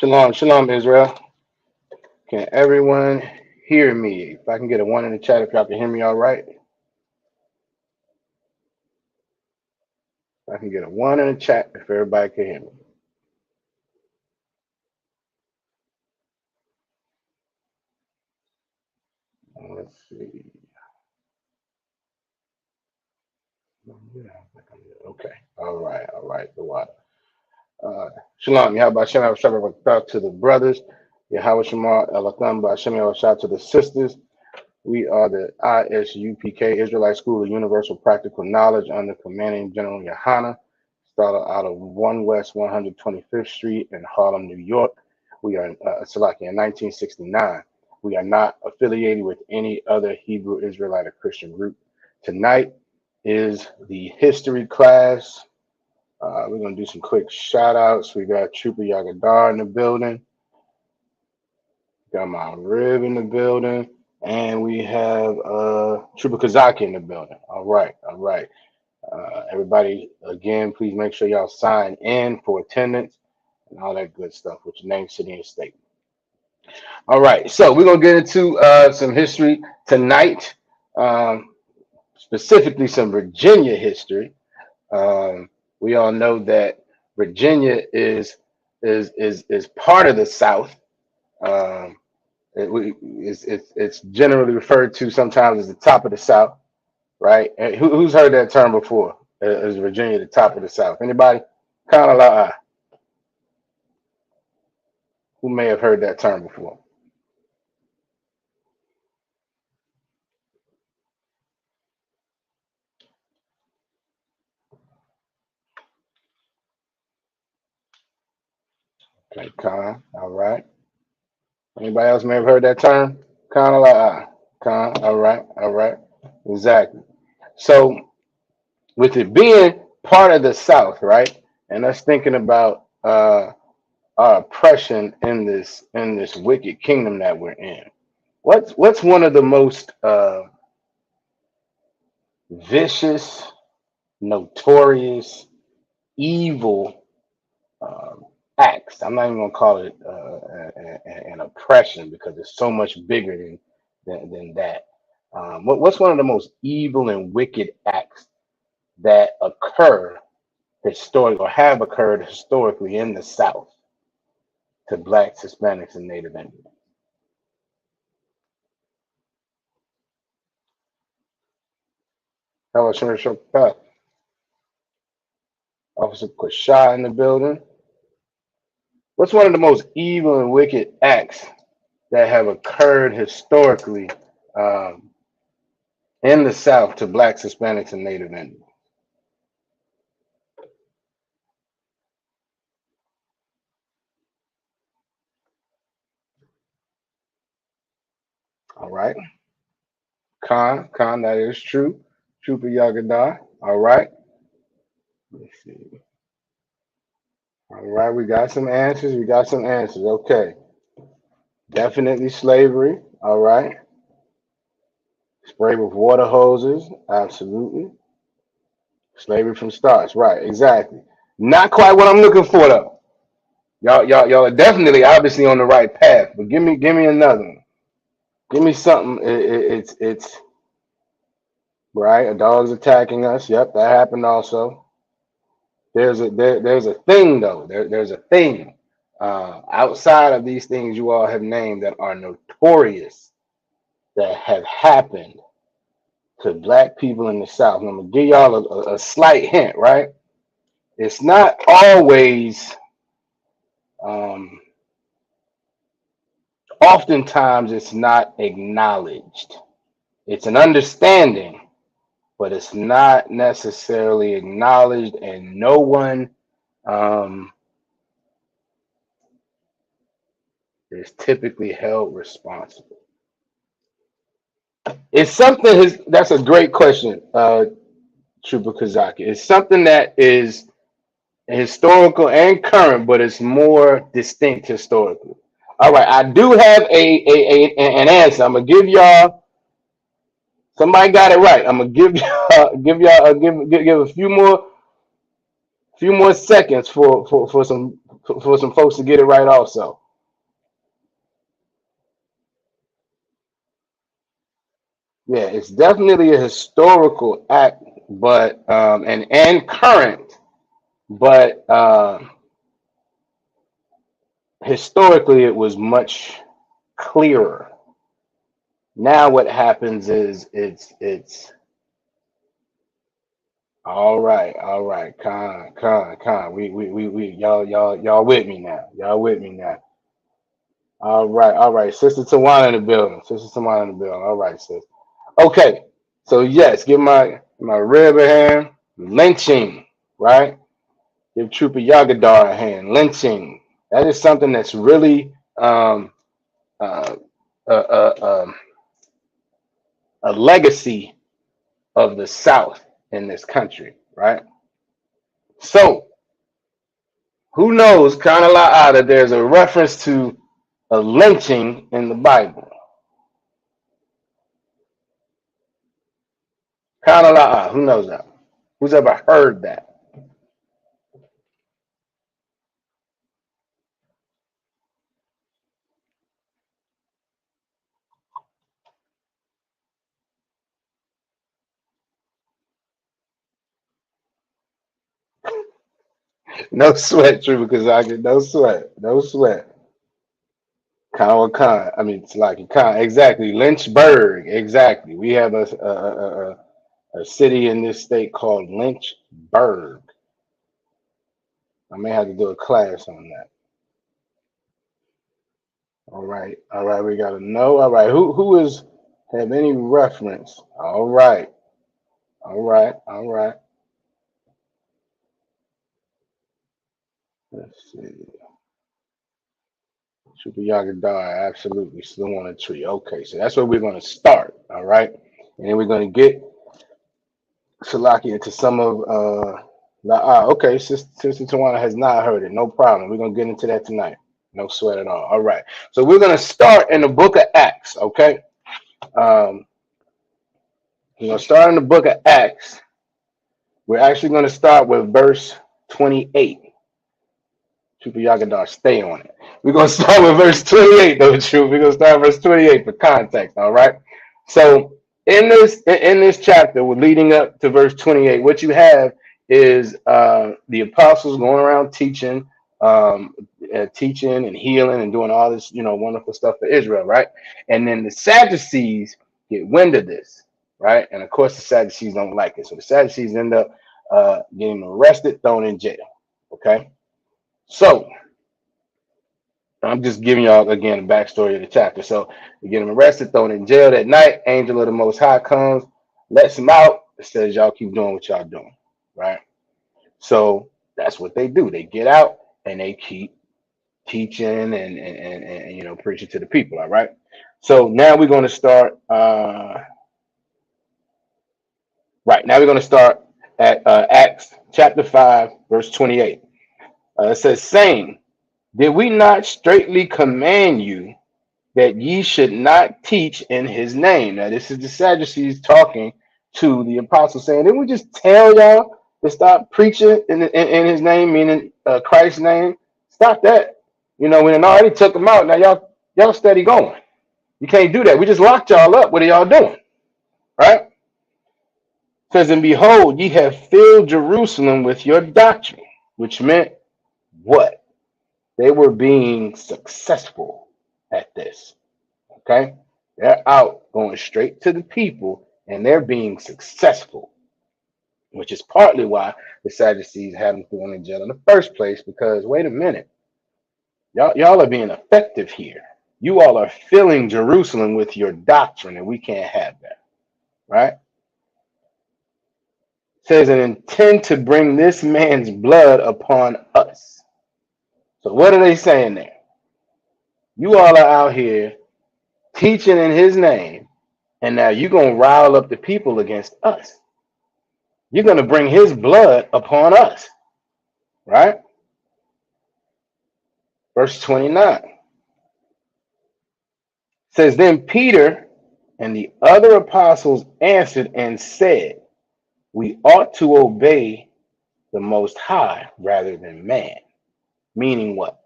Shalom, shalom, Israel. Can everyone hear me? If I can get a one in the chat, if y'all can hear me all right. If I can get a one in the chat, if everybody can hear me. Let's see. Okay. All right. The water. Shalom. Yahweh Shem Shabbat to the brothers. Yahweh Shema Elatham B'Shem Yahweh to the sisters. We are the ISUPK, Israelite School of Universal Practical Knowledge, under commanding General Yohana, started out of 1 West 125th Street in Harlem, New York. We are in 1969. We are not affiliated with any other Hebrew Israelite or Christian group. Tonight is the history class. We're going to do some quick shout outs. We got Trooper Yagadar in the building. Got my rib in the building. And we have Trooper Kazaki in the building. All right. Everybody, again, please make sure y'all sign in for attendance and all that good stuff with your name, city, and state. All right. So we're going to get into some history tonight, specifically some Virginia history. We all know that Virginia is part of the South. It's generally referred to sometimes as the top of the South, right? And who's heard that term before? Is Virginia the top of the South? Anybody? Kind of like who may have heard that term before? Okay, Con. All right. Anybody else may have heard that term? Kind of like Con. All right. Exactly. So with it being part of the South, right, and us thinking about our oppression in this wicked kingdom that we're in. What's one of the most vicious, notorious, evil acts? I'm not even gonna call it an oppression because it's so much bigger than that. What's one of the most evil and wicked acts that occur historically or have occurred historically in the South to blacks, Hispanics, and Native Indians? How about Shimmer Path? Officer Quashah in the building. What's one of the most evil and wicked acts that have occurred historically um, in the South to blacks, Hispanics, and Native Indians? All right. Khan, that is true. Trooper Yagadar. All right. Let's see. All right, we got some answers. Okay. Definitely slavery. All right. Spray with water hoses. Absolutely. Slavery from starts. Right, exactly. Not quite what I'm looking for though. Y'all are definitely obviously on the right path, but give me another one. Give me something. It's right. A dog's attacking us. Yep, that happened also. There's a thing though. There's a thing outside of these things you all have named that are notorious that have happened to black people in the South. And I'm gonna give y'all a slight hint. Right. It's not always. Um, Oftentimes, it's not acknowledged. It's an understanding, but it's not necessarily acknowledged, and no one um, is typically held responsible. It's something. That's a great question, Trooper Kazaki. It's something that is historical and current, but it's more distinct historically. All right, I do have an answer. I'm gonna give y'all. Somebody got it right. I'm gonna give y'all give a few more seconds for for some folks to get it right also. Yeah, it's definitely a historical act, but and current, but historically it was much clearer. Now what happens is it's all right, con. We y'all with me now. Y'all with me now. All right. Sister Tawana in the building. Sister Tawana in the building. All right, sis. Okay. So yes, give my rib a hand. Lynching, right? Give Trooper Yagadar a hand. Lynching. That is something that's really uh, uh, uh, um, a legacy of the South in this country, right? So who knows, kind of that there's a reference to a lynching in the Bible. Kind of who knows that? Who's ever heard that? No sweat, Trooper, because I get no sweat. No sweat. Con. I mean, it's like a con. Exactly. Lynchburg. Exactly. We have a city in this state called Lynchburg. I may have to do a class on that. All right. All right. We got to know. All right. Who is have any reference? All right. All right. All right. Let's see. Super Yagadar, absolutely. Still on a tree. Okay. So that's where we're going to start. All right. And then we're going to get Salaki into some of okay, Sister Tawana has not heard it. No problem. We're gonna get into that tonight. No sweat at all. All right. So we're gonna start in the book of Acts, okay? Um, we're gonna start in the book of Acts. We're actually gonna start with verse 28. Trooper Yagadar, stay on it. We're gonna start with verse 28, though, Troop. We're gonna start with verse 28 for context, all right? So in this chapter, we're leading up to verse 28. What you have is the apostles going around um, teaching and healing and doing all this, wonderful stuff for Israel, right? And then the Sadducees get wind of this, right? And of course, the Sadducees don't like it, so the Sadducees end up getting arrested, thrown in jail. Okay, so I'm just giving y'all again a backstory of the chapter. So they get him arrested, thrown in jail that night. Angel of the Most High comes, lets him out, says y'all keep doing what y'all doing, right? So that's what they do. They get out and they keep teaching and preaching to the people. All right. So now we're going to start. Right now we're going to start at Acts chapter 5, verse 28. It says, saying, did we not straightly command you that ye should not teach in his name? Now, this is the Sadducees talking to the apostles, saying, didn't we just tell y'all to stop preaching in his name, meaning Christ's name? Stop that. We done already took them out. Now, y'all steady going. You can't do that. We just locked y'all up. What are y'all doing? Right? It says, and behold, ye have filled Jerusalem with your doctrine, which meant what? They were being successful at this. Okay? They're out going straight to the people and they're being successful, which is partly why the Sadducees had them thrown in jail in the first place. Because wait a minute, y'all are being effective here. You all are filling Jerusalem with your doctrine, and we can't have that, right? It says an intent to bring this man's blood upon us. So what are they saying there? You all are out here teaching in his name, and now you're going to rile up the people against us. You're going to bring his blood upon us, right? Verse 29 says, then Peter and the other apostles answered and said, we ought to obey the Most High rather than man. Meaning what?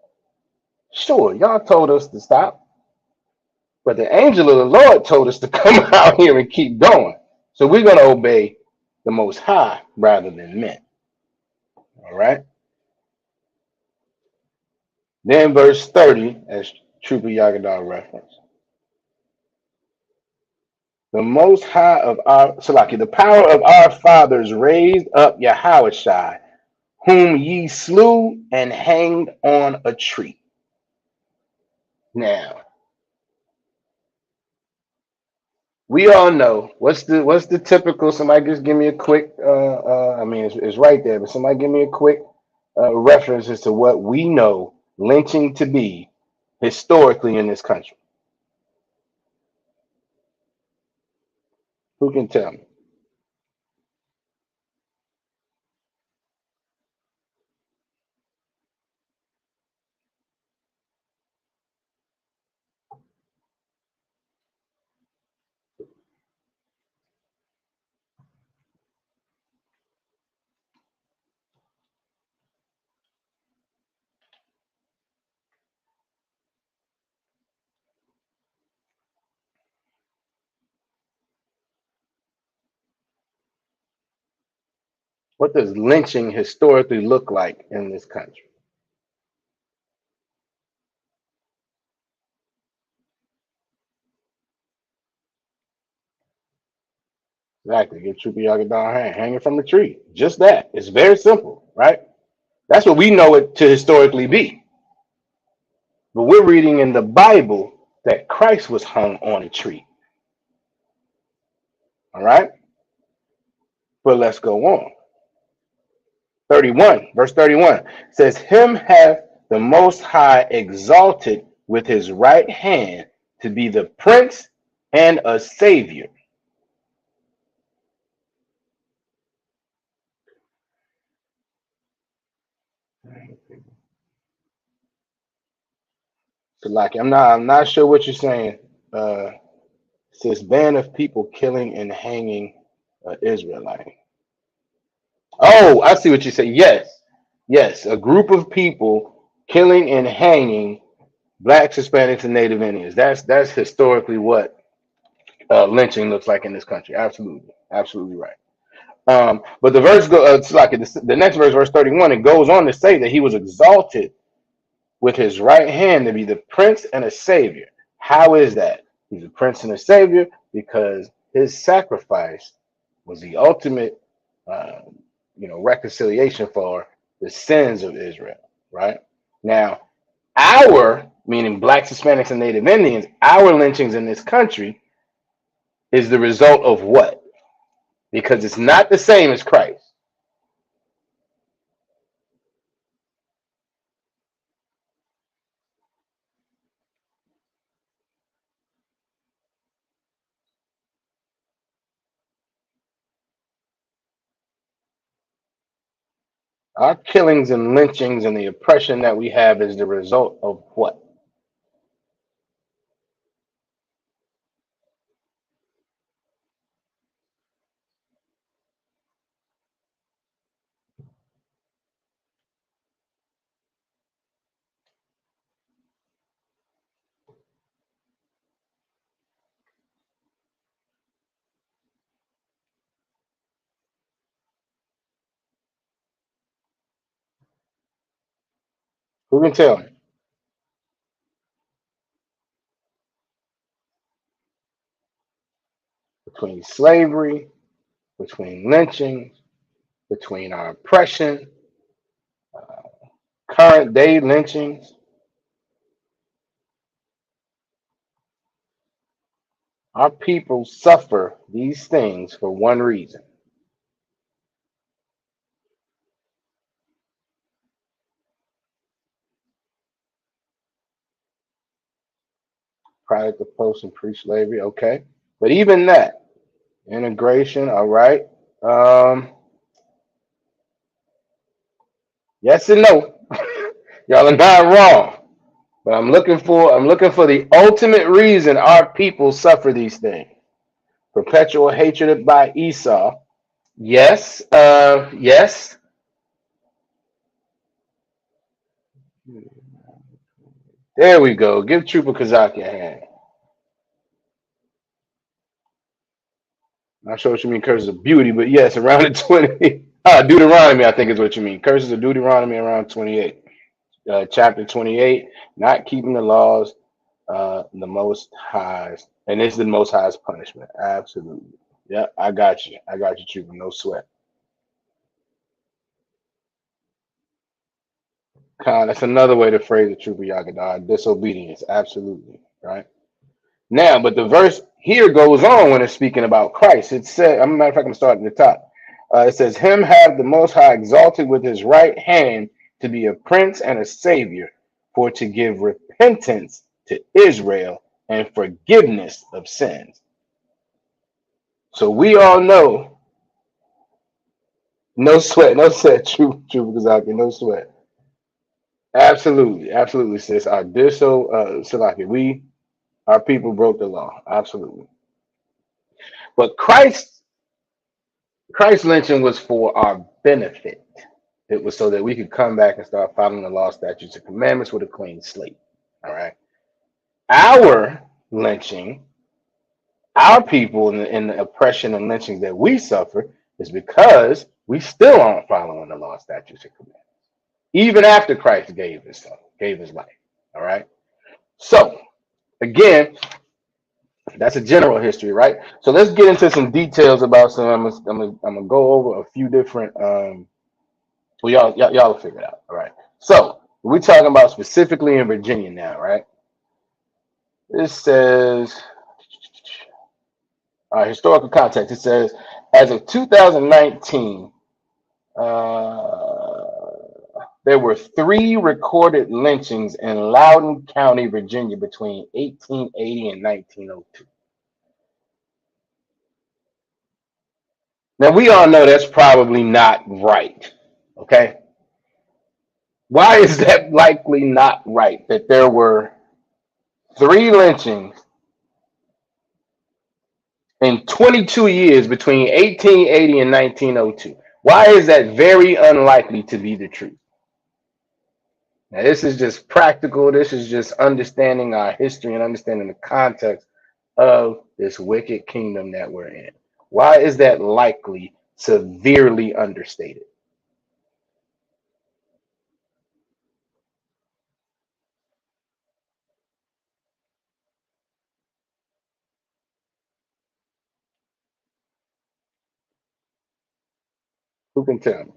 Sure, y'all told us to stop, but the angel of the Lord told us to come out here and keep going. So we're going to obey the Most High rather than men. All right. Then verse 30, as Trooper Yagadah referenced, the Most High of our Salaki, the power of our fathers raised up Yahushai, whom ye slew and hanged on a tree. Now, we all know what's the typical. Somebody just give me a quick. I mean, it's right there, but somebody give me a quick reference as to what we know lynching to be historically in this country. Who can tell me? What does lynching historically look like in this country? Exactly. Get Trooper Yagadan hanging from the tree. Just that. It's very simple, right? That's what we know it to historically be. But we're reading in the Bible that Christ was hung on a tree. All right? But let's go on. 31, verse 31 says, him hath the Most High exalted with his right hand to be the prince and a savior. So like I'm not sure what you're saying. It says band of people killing and hanging Israelite. Oh, I see what you say. Yes. Yes. A group of people killing and hanging blacks, Hispanics, and Native Indians. That's historically what lynching looks like in this country. Absolutely. Absolutely right. But the verse it's like the next verse, verse 31, it goes on to say that he was exalted with his right hand to be the prince and a savior. How is that? He's a prince and a savior because his sacrifice was the ultimate, uh, reconciliation for the sins of Israel. Right now, our meaning blacks, Hispanics, and Native Indians, our lynchings in this country is the result of what? Because it's not the same as Christ. Our killings and lynchings and the oppression that we have is the result of what? Who can tell me? Between slavery, between lynching, between our oppression, current day lynchings, our people suffer these things for one reason. Product of post and pre-slavery, okay. But even that, integration, all right. Um, yes and no. Y'all are not wrong. But I'm looking for the ultimate reason our people suffer these things. Perpetual hatred by Esau. Yes, yes. There we go. Give Trooper Kazaki a hand. Not sure what you mean, curses of beauty, but yes, around the 20. Deuteronomy, I think is what you mean. Curses of Deuteronomy around 28. Chapter 28, not keeping the laws, the most highs, and this is the most highest punishment. Absolutely. Yeah, I got you. I got you, Trooper. No sweat. That's another way to phrase it, Trooper Yagadar. Disobedience. Absolutely. Right. Now, but the verse here goes on when it's speaking about Christ. It said, I'm a matter of fact, I'm starting at the top. It says, Him have the Most High exalted with His right hand to be a prince and a savior, for to give repentance to Israel and forgiveness of sins. So we all know, no sweat, no sweat, true, Kazaki, no sweat. Absolutely, absolutely, sis. Our diso, Salaki, our people broke the law. Absolutely. But Christ's lynching was for our benefit. It was so that we could come back and start following the law, statutes, and commandments with a clean slate. All right. Our lynching, our people, and the oppression and lynching that we suffer is because we still aren't following the law, statutes, and commandments, even after Christ gave his life. All right. So again, that's a general history, right? So let's get into some details about some. I'm gonna go over a few different. Well, y'all will figure it out. All right. So we're talking about specifically in Virginia now, right? This says historical context. It says as of 2019, uh, there were 3 recorded lynchings in Loudoun County, Virginia, between 1880 and 1902. Now we all know that's probably not right. Okay. Why is that likely not right? That there were 3 lynchings in 22 years between 1880 and 1902. Why is that very unlikely to be the truth? Now, this is just practical. This is just understanding our history and understanding the context of this wicked kingdom that we're in. Why is that likely severely understated? Who can tell me?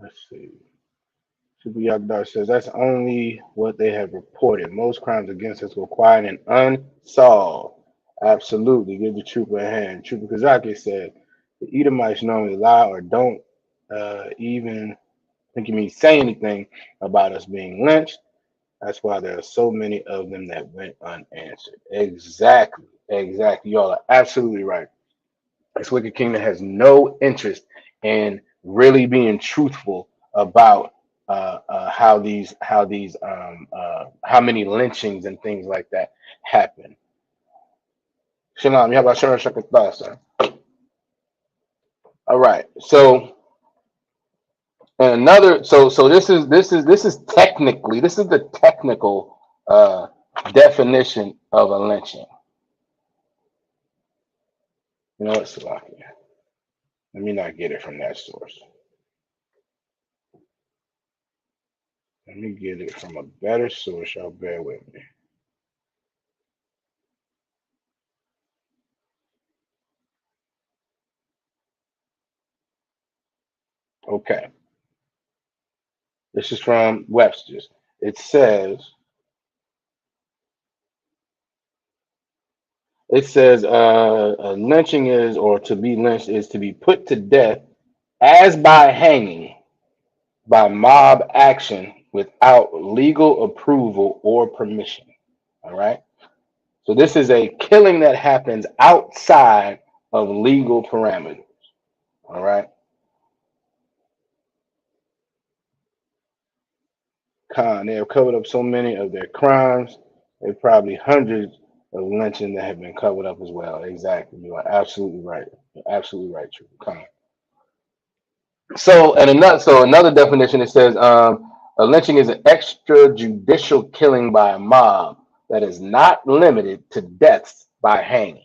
Let's see. Super Yagdar says that's only what they have reported. Most crimes against us were quiet and unsolved. Absolutely. Give the trooper a hand. Trooper Kazaki said the Edomites normally lie or don't even think you mean say anything about us being lynched. That's why there are so many of them that went unanswered. Exactly. Exactly. Y'all are absolutely right. This wicked kingdom has no interest in really being truthful about how many lynchings and things like that happen. Shalom, how about Sharon Shakatasa? All right. So and another so this is technically this is the technical definition of a lynching. You know what, Salakia? Let me not get it from that source. Let me get it from a better source. Y'all bear with me. Okay. This is from Webster's. It says It says lynching is, or to be lynched is to be put to death as by hanging by mob action without legal approval or permission. All right. So this is a killing that happens outside of legal parameters. All right. They have covered up so many of their crimes. There are probably hundreds of lynching that have been covered up as well. Exactly. You are absolutely right. You're absolutely right, True. So another definition, it says a lynching is an extrajudicial killing by a mob that is not limited to deaths by hanging.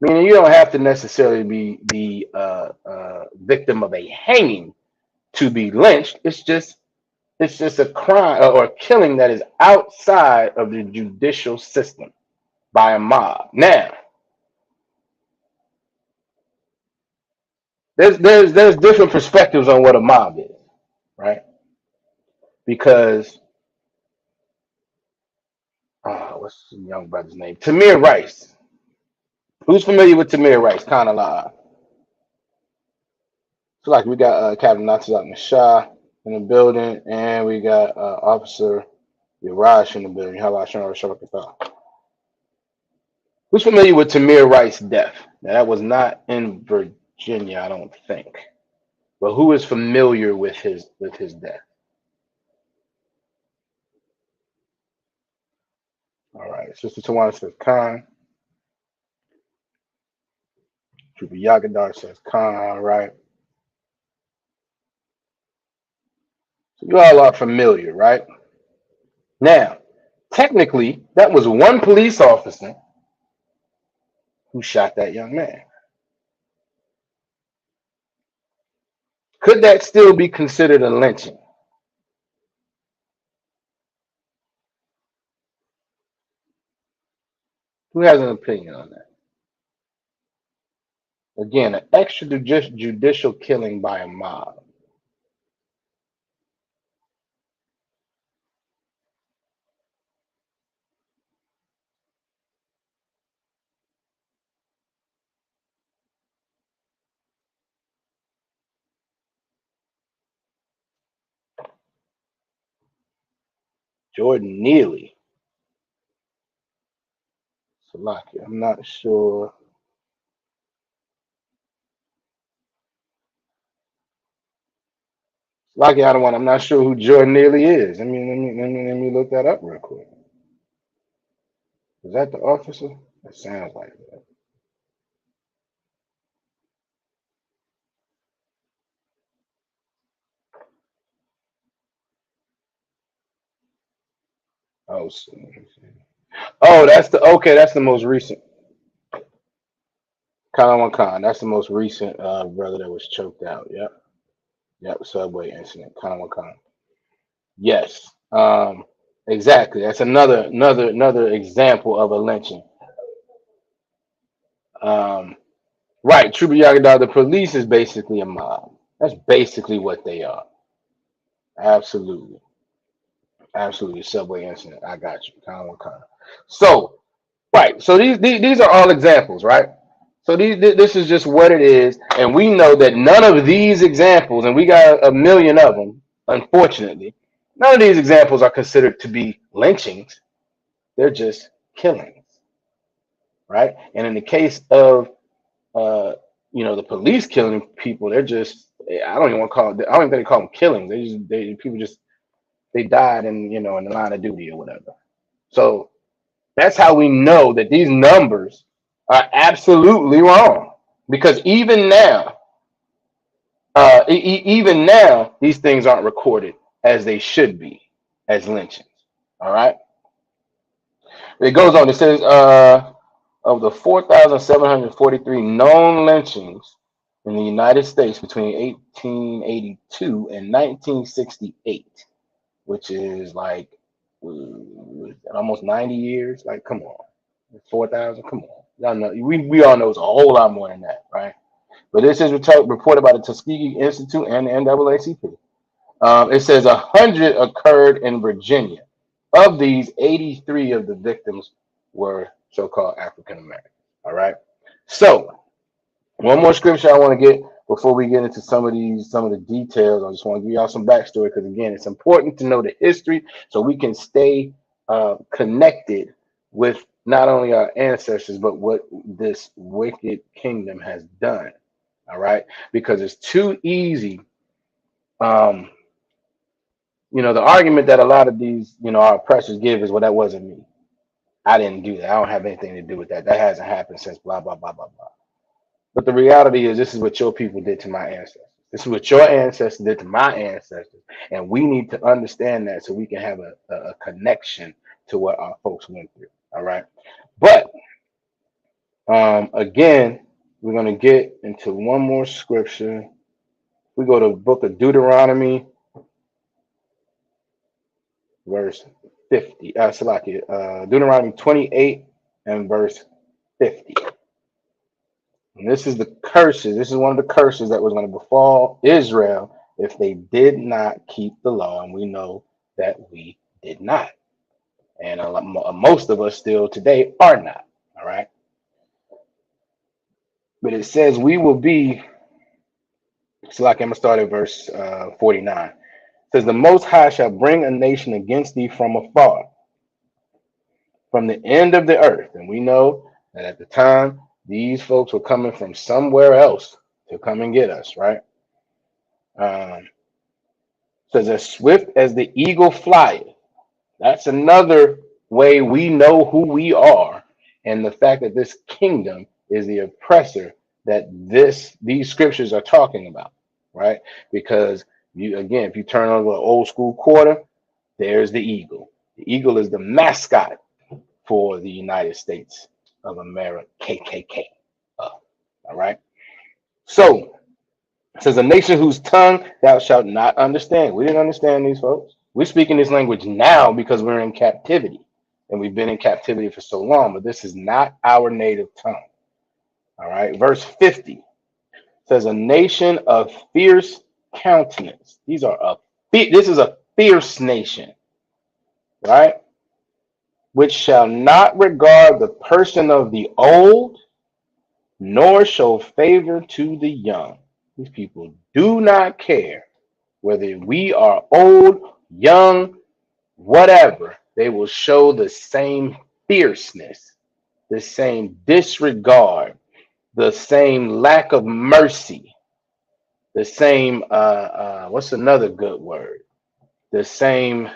Meaning you don't have to necessarily be the victim of a hanging to be lynched. It's just a crime or killing that is outside of the judicial system by a mob. Now, there's different perspectives on what a mob is, right? Because what's the young brother's name? Tamir Rice. Who's familiar with Tamir Rice? Kind of like, so like we got Captain Natazak Shah in the building, and we got Officer Yaraj in the building. How about Shah? Who's familiar with Tamir Rice's death? Now, that was not in Virginia, I don't think. But who is familiar with his death? All right, Sister Tawana says Khan. Trooper Yagadar says Khan. Right. So you all are familiar, right? Now, technically, that was one police officer who shot that young man. Could that still be considered a lynching? Who has an opinion on that? Again, an extrajudicial killing by a mob. Jordan Neely. Salaki. I'm not sure. Salaki, I don't want. I'm not sure who Jordan Neely is. Let me look that up real quick. Is that the officer? That sounds like that. Oh, oh, that's the okay. That's the most recent. Kalawan Khan. That's the most recent brother that was choked out. Yep. Yep. Subway incident. Kalawan Khan. Yes. Exactly. That's another example of a lynching. Um, right. Trooper Yagadar. The police is basically a mob. That's basically what they are. Absolutely. Absolutely. Subway incident. I got you. Kalawan Khan. So right. So these are all examples, right? So this is just what it is, and we know that none of these examples, and we got a million of them, unfortunately, none of these examples are considered to be lynchings. They're just killings, right? And in the case of uh, the police killing people, they're just I don't even want to call it. I don't even think they call them killings. People just they died in the line of duty or whatever. So that's how we know that these numbers are absolutely wrong. Because even now, these things aren't recorded as they should be as lynchings. All right. It goes on. It says of the 4,743 known lynchings in the United States between 1882 and 1968, which is like almost 90 years. Like, come on, 4,000. Come on, y'all know we all know it's a whole lot more than that, right? But this is reported by the Tuskegee Institute and the NAACP. It says 100 occurred in Virginia. Of these, 83 of the victims were so-called African Americans. All right. So one more scripture I want to get before we get into some of the details. I just want to give y'all some backstory because again, it's important to know the history so we can stay connected with not only our ancestors but what this wicked kingdom has done. All right, because it's too easy. Um, the argument that a lot of these, our oppressors give is, well, that wasn't me. I didn't do that. I don't have anything to do with that. That hasn't happened since blah blah blah blah blah. But the reality is, this is what your people did to my ancestors. This is what your ancestors did to my ancestors. And we need to understand that so we can have a connection to what our folks went through. All right. But again, we're going to get into one more scripture. We go to the book of Deuteronomy, verse 50. Deuteronomy 28 and verse 50. And this is the curses. This is one of the curses that was going to befall Israel if they did not keep the law. And we know that we did not. And most of us still today are not. All right. But it says we will be, so like I'm going to start at verse 49. It says, the Most High shall bring a nation against thee from afar, from the end of the earth. And we know that at the time, these folks were coming from somewhere else to come and get us, right? Says, as swift as the eagle flieth. That's another way we know who we are, and the fact that this kingdom is the oppressor that these scriptures are talking about, right? Because if you turn over an old school quarter, there's the eagle. The eagle is the mascot for the United States of America, KKK. All right. So it says, a nation whose tongue thou shalt not understand. We didn't understand these folks. We're speaking this language now because we're in captivity. And we've been in captivity for so long, but this is not our native tongue. All right. Verse 50 says, a nation of fierce countenance. This is a fierce nation, right? Which shall not regard the person of the old, nor show favor to the young. These people do not care whether we are old, young, whatever. They will show the same fierceness, the same disregard, the same lack of mercy, the same, what's another good word? The same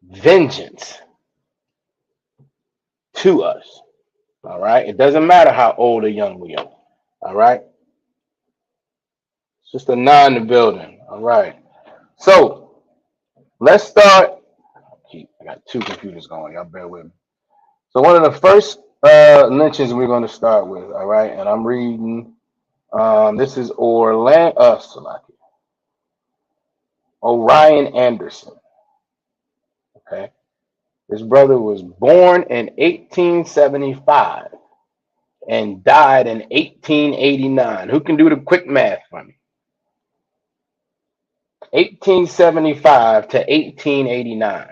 vengeance to us. All right. It doesn't matter how old or young we are. All right. It's just a nine in the building. All right. So let's start. I got two computers going. Y'all bear with me. So one of the first lynchings we're going to start with. All right. And I'm reading. This is Orion Anderson. Okay. His brother was born in 1875 and died in 1889. Who can do the quick math for me? 1875 to 1889.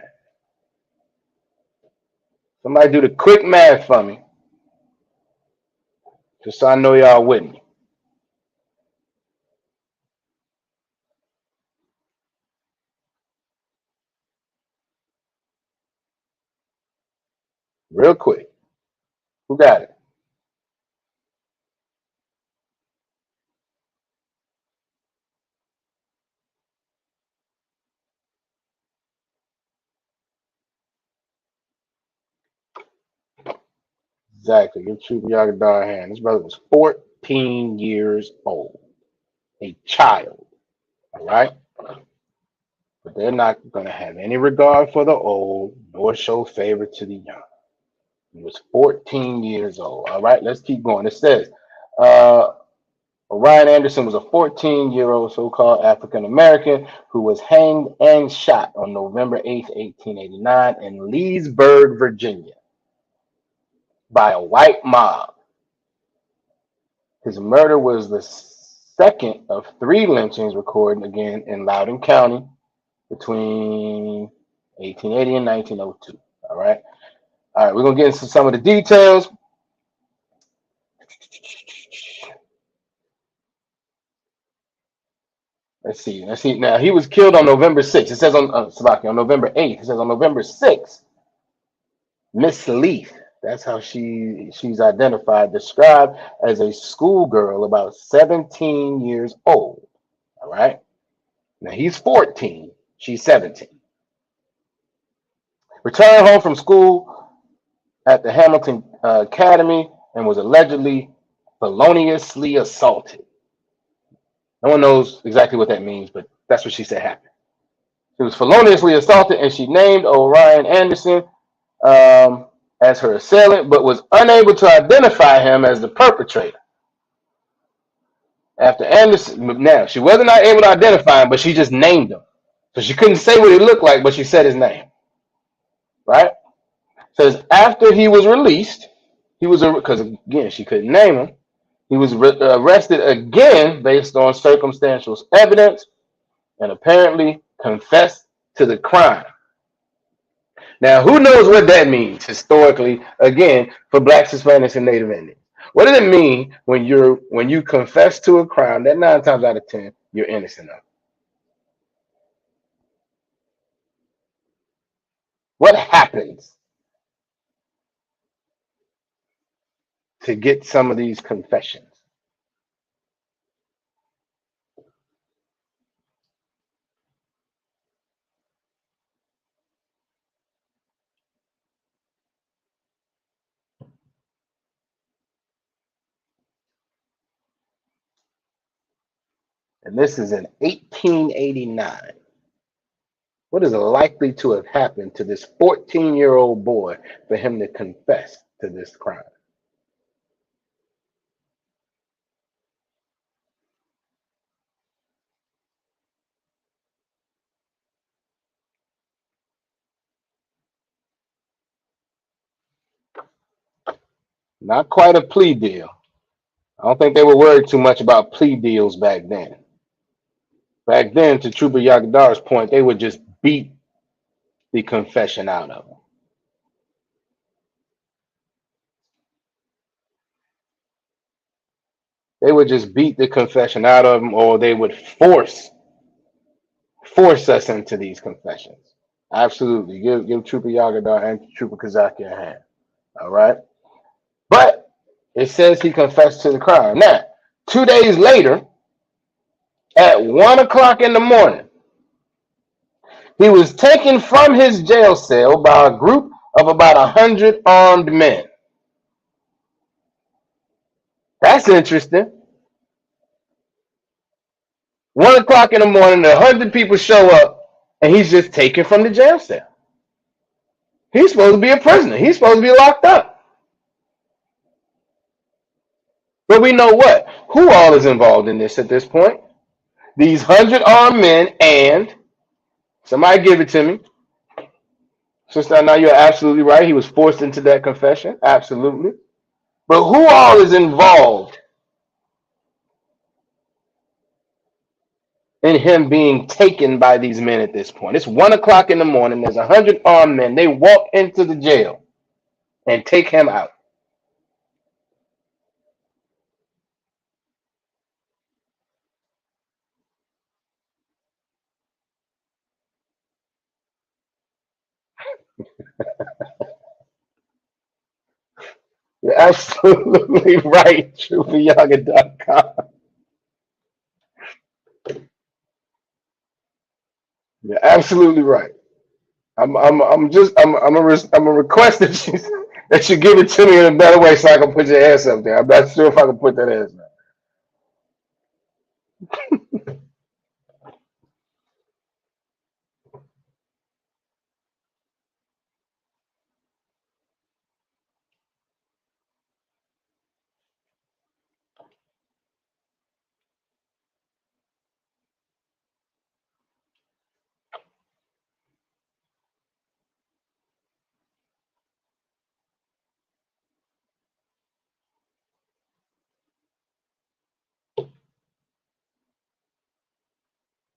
Somebody do the quick math for me, just so I know y'all with me. Real quick. Who got it? Exactly. Give Trooper Yagadar a hand. This brother was 14 years old. A child. All right? But they're not going to have any regard for the old, nor show favor to the young. He was 14 years old. All right, let's keep going. It says, Orion Anderson was a 14-year-old so-called African American who was hanged and shot on November 8th, 1889 in Leesburg, Virginia by a white mob. His murder was the second of three lynchings recorded again in Loudoun County between 1880 and 1902. All right. All right, we're going to get into some of the details. Let's see. Let's see. Now he was killed on November 6th. It says on Slovakia on November 8th. It says on November 6th, Miss Leith. That's how she's identified, described as a schoolgirl about 17 years old. All right. Now he's 14. She's 17. Returned home from school at the Hamilton Academy and was allegedly feloniously assaulted. No one knows exactly what that means, but that's what she said happened. She was feloniously assaulted, and she named Orion Anderson as her assailant, but was unable to identify him as the perpetrator. After Anderson, now she wasn't not able to identify him, but she just named him. So she couldn't say what he looked like, but she said his name. Right? Says after he was released, he was because again she couldn't name him. He was arrested again based on circumstantial evidence and apparently confessed to the crime. Now, who knows what that means historically? Again, for Blacks, Hispanics, and Native Indians, what does it mean when you confess to a crime that 9 times out of 10 you're innocent of? What happens to get some of these confessions? And this is in 1889. What is likely to have happened to this 14-year-old boy for him to confess to this crime? Not quite a plea deal. I don't think they were worried too much about plea deals back then. Back then, to Trooper Yagadar's point, they would just beat the confession out of him. They would just beat the confession out of him, or they would force us into these confessions. Absolutely, give Trooper Yagadar and Trooper Kazaki a hand. All right, but it says he confessed to the crime. Now, 2 days later, at 1 o'clock in the morning, he was taken from his jail cell by a group of about 100 armed men. That's interesting. 1 o'clock in the morning, 100 people show up, and he's just taken from the jail cell. He's supposed to be a prisoner. He's supposed to be locked up. But we know what? Who all is involved in this at this point? These 100 armed men, and somebody give it to me. Sister, now you're absolutely right. He was forced into that confession. Absolutely. But who all is involved in him being taken by these men at this point? It's 1 o'clock in the morning. There's 100 armed men. They walk into the jail and take him out. You're absolutely right, TruthForYaga.com. You're absolutely right. I'm a request that you give it to me in a better way so I can put your ass up there. I'm not sure if I can put that ass up.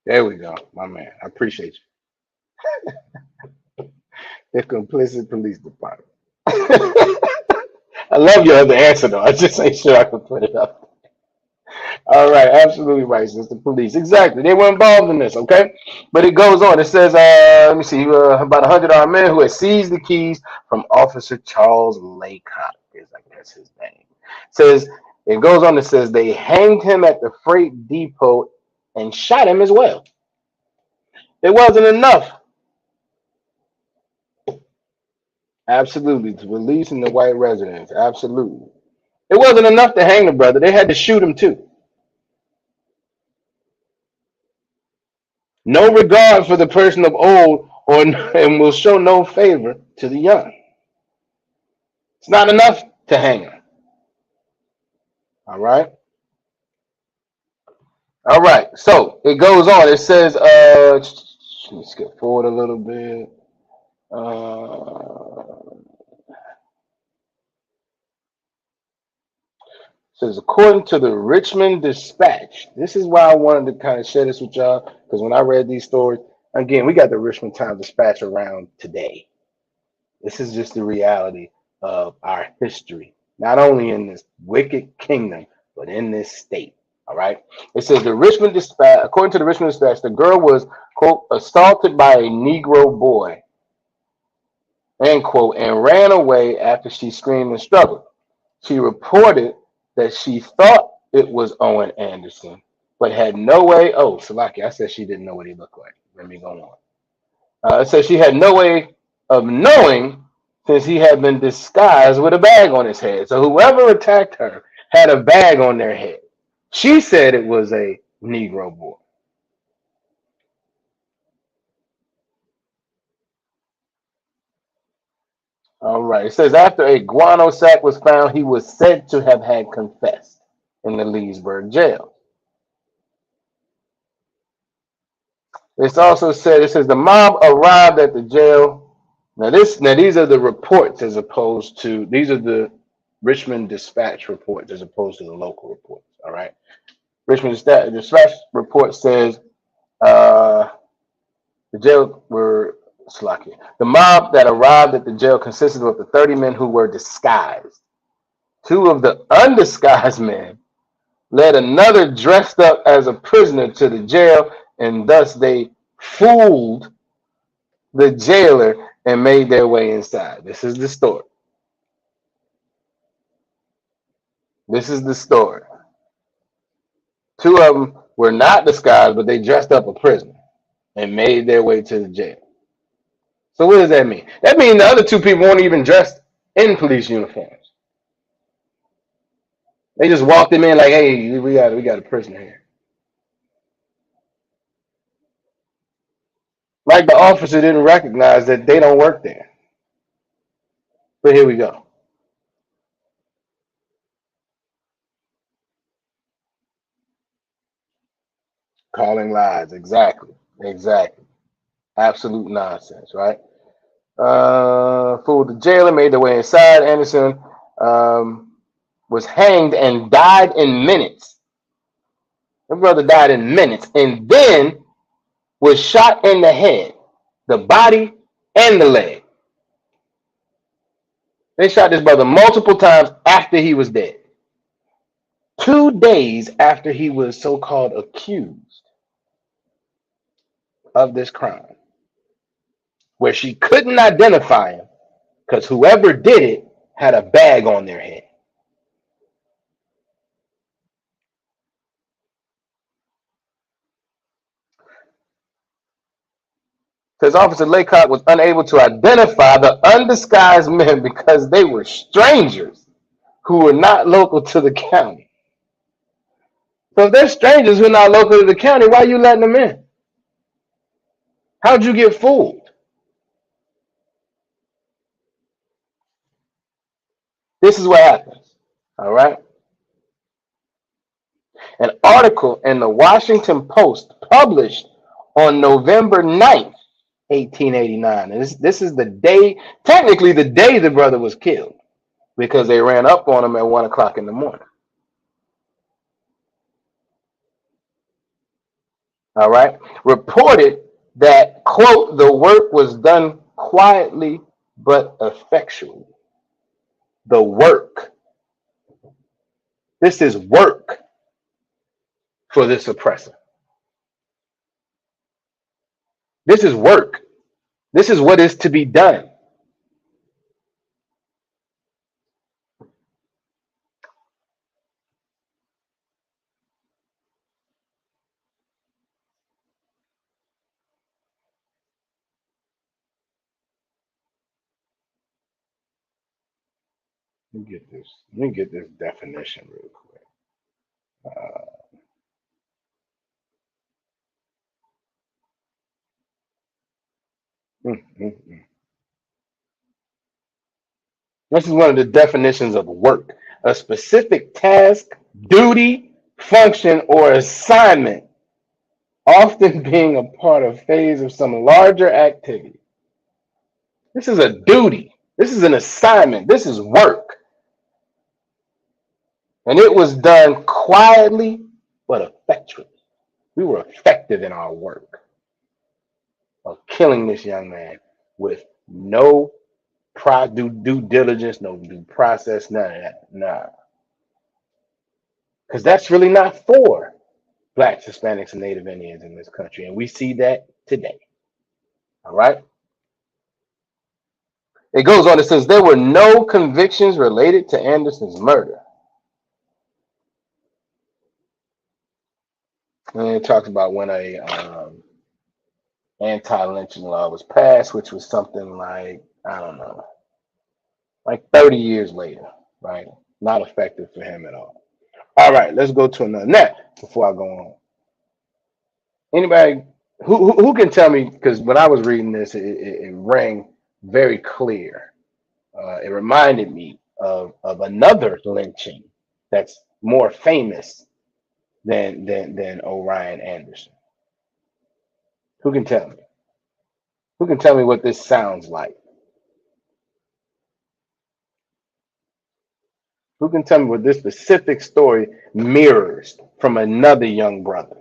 There we go, my man. I appreciate you. The complicit police department. I love your other answer though. I just ain't sure I can put it up. All right, absolutely right. It's the police. Exactly. They were involved in this, okay? But it goes on. It says, let me see, about 100 armed men who had seized the keys from Officer Charles Laycock, is I guess his name. It says, it goes on, it says, they hanged him at the freight depot and shot him as well. It wasn't enough, absolutely, to releasing the white residents. Absolutely. It wasn't enough to hang the brother. They had to shoot him too. No regard for the person of old, or and will show no favor to the young. It's not enough to hang him. All right. All right. So it goes on. It says, let's skip forward a little bit. Says according to the Richmond Dispatch. This is why I wanted to kind of share this with y'all because when I read these stories, again, we got the Richmond Times Dispatch around today. This is just the reality of our history, not only in this wicked kingdom, but in this state. All right. It says the Richmond Dispatch, according to the Richmond Dispatch, the girl was, quote, assaulted by a Negro boy, end quote, and ran away after she screamed and struggled. She reported that she thought it was Owen Anderson, but had no way. Oh, Salaki, I said she didn't know what he looked like. Let me go on. It says she had no way of knowing since he had been disguised with a bag on his head. So whoever attacked her had a bag on their head. She said it was a Negro boy. All right. It says after a guano sack was found, he was said to have had confessed in the Leesburg jail. It's also said it says the mob arrived at the jail. Now these are the reports as opposed to these are the Richmond Dispatch reports as opposed to the local reports. All right. Richmond Dispatch report says uh, the jail were Slovakia. The mob that arrived at the jail consisted of the 30 men who were disguised. Two of the undisguised men led another dressed up as a prisoner to the jail, and thus they fooled the jailer and made their way inside. This is the story. This is the story. Two of them were not disguised, but they dressed up a prisoner and made their way to the jail. So what does that mean? That means the other two people weren't even dressed in police uniforms. They just walked him in like, "Hey, we got a prisoner here." Like the officer didn't recognize that they don't work there. But here we go. Calling lies. Exactly. Exactly. Absolute nonsense, right? Fooled the jailer, made their way inside. Anderson um, was hanged and died in minutes. My brother died in minutes and then was shot in the head, the body, and the leg. They shot this brother multiple times after he was dead. 2 days after he was so called accused of this crime, where she couldn't identify him because whoever did it had a bag on their head. Says Officer Laycock was unable to identify the undisguised men because they were strangers who were not local to the county. So if they're strangers who are not local to the county, why are you letting them in? How'd you get fooled? This is what happens. All right. An article in the Washington Post published on November 9th, 1889. And this is the day, technically the day the brother was killed because they ran up on him at 1 o'clock in the morning. All right. Reported that, quote, the work was done quietly but effectually. The work. This is work. for this oppressor. This is work. This is what is to be done. Let me get this. Let me get this definition real quick. Mm, mm, mm. This is one of the definitions of work: a specific task, duty, function, or assignment, often being a part of phase of some larger activity. This is a duty. This is an assignment. This is work. And it was done quietly but effectually. We were effective in our work of killing this young man with no due diligence, no due process, none of that. Nah. Because that's really not for Blacks, Hispanics, and Native Indians in this country. And we see that today. All right. It goes on, it says there were no convictions related to Anderson's murder. And it talks about when a anti-lynching law was passed, which was something like, I don't know, like 30 years later, right? Not effective for him at all. All right, let's go to another net before I go on. Anybody who can tell me, because when I was reading this, it rang very clear. It reminded me of another lynching that's more famous than Orion Anderson. Who can tell me? Who can tell me what this sounds like? Who can tell me what this specific story mirrors from another young brother?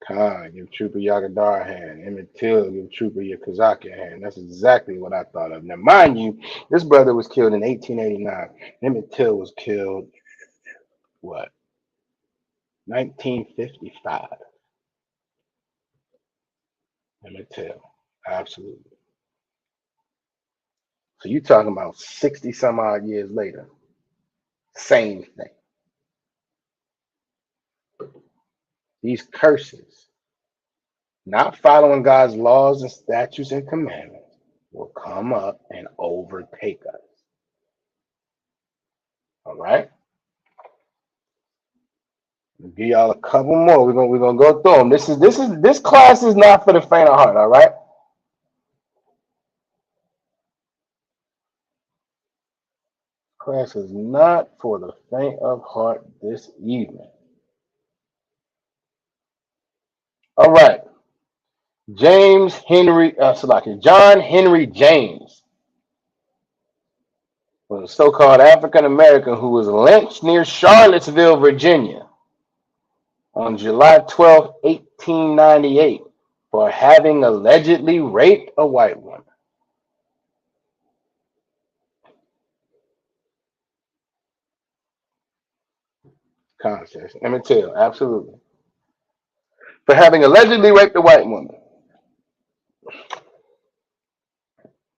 Khan, give Trooper Yagadar a hand. Emmett Till, give Trooper Yakazaki a hand. That's exactly what I thought of. Now, mind you, this brother was killed in 1889. Emmett Till was killed, what, 1955. Emmett Till, absolutely. So you talking about 60 some odd years later. Same thing. These curses, not following God's laws and statutes and commandments, will come up and overtake us. All right? I'll give y'all a couple more. We're gonna go through them. This class is not for the faint of heart. All right? Class is not for the faint of heart this evening. All right. John Henry James was a so-called African American who was lynched near Charlottesville, Virginia, on July 12, 1898, for having allegedly raped a white woman. Context. Emmett Till, absolutely. For having allegedly raped a white woman.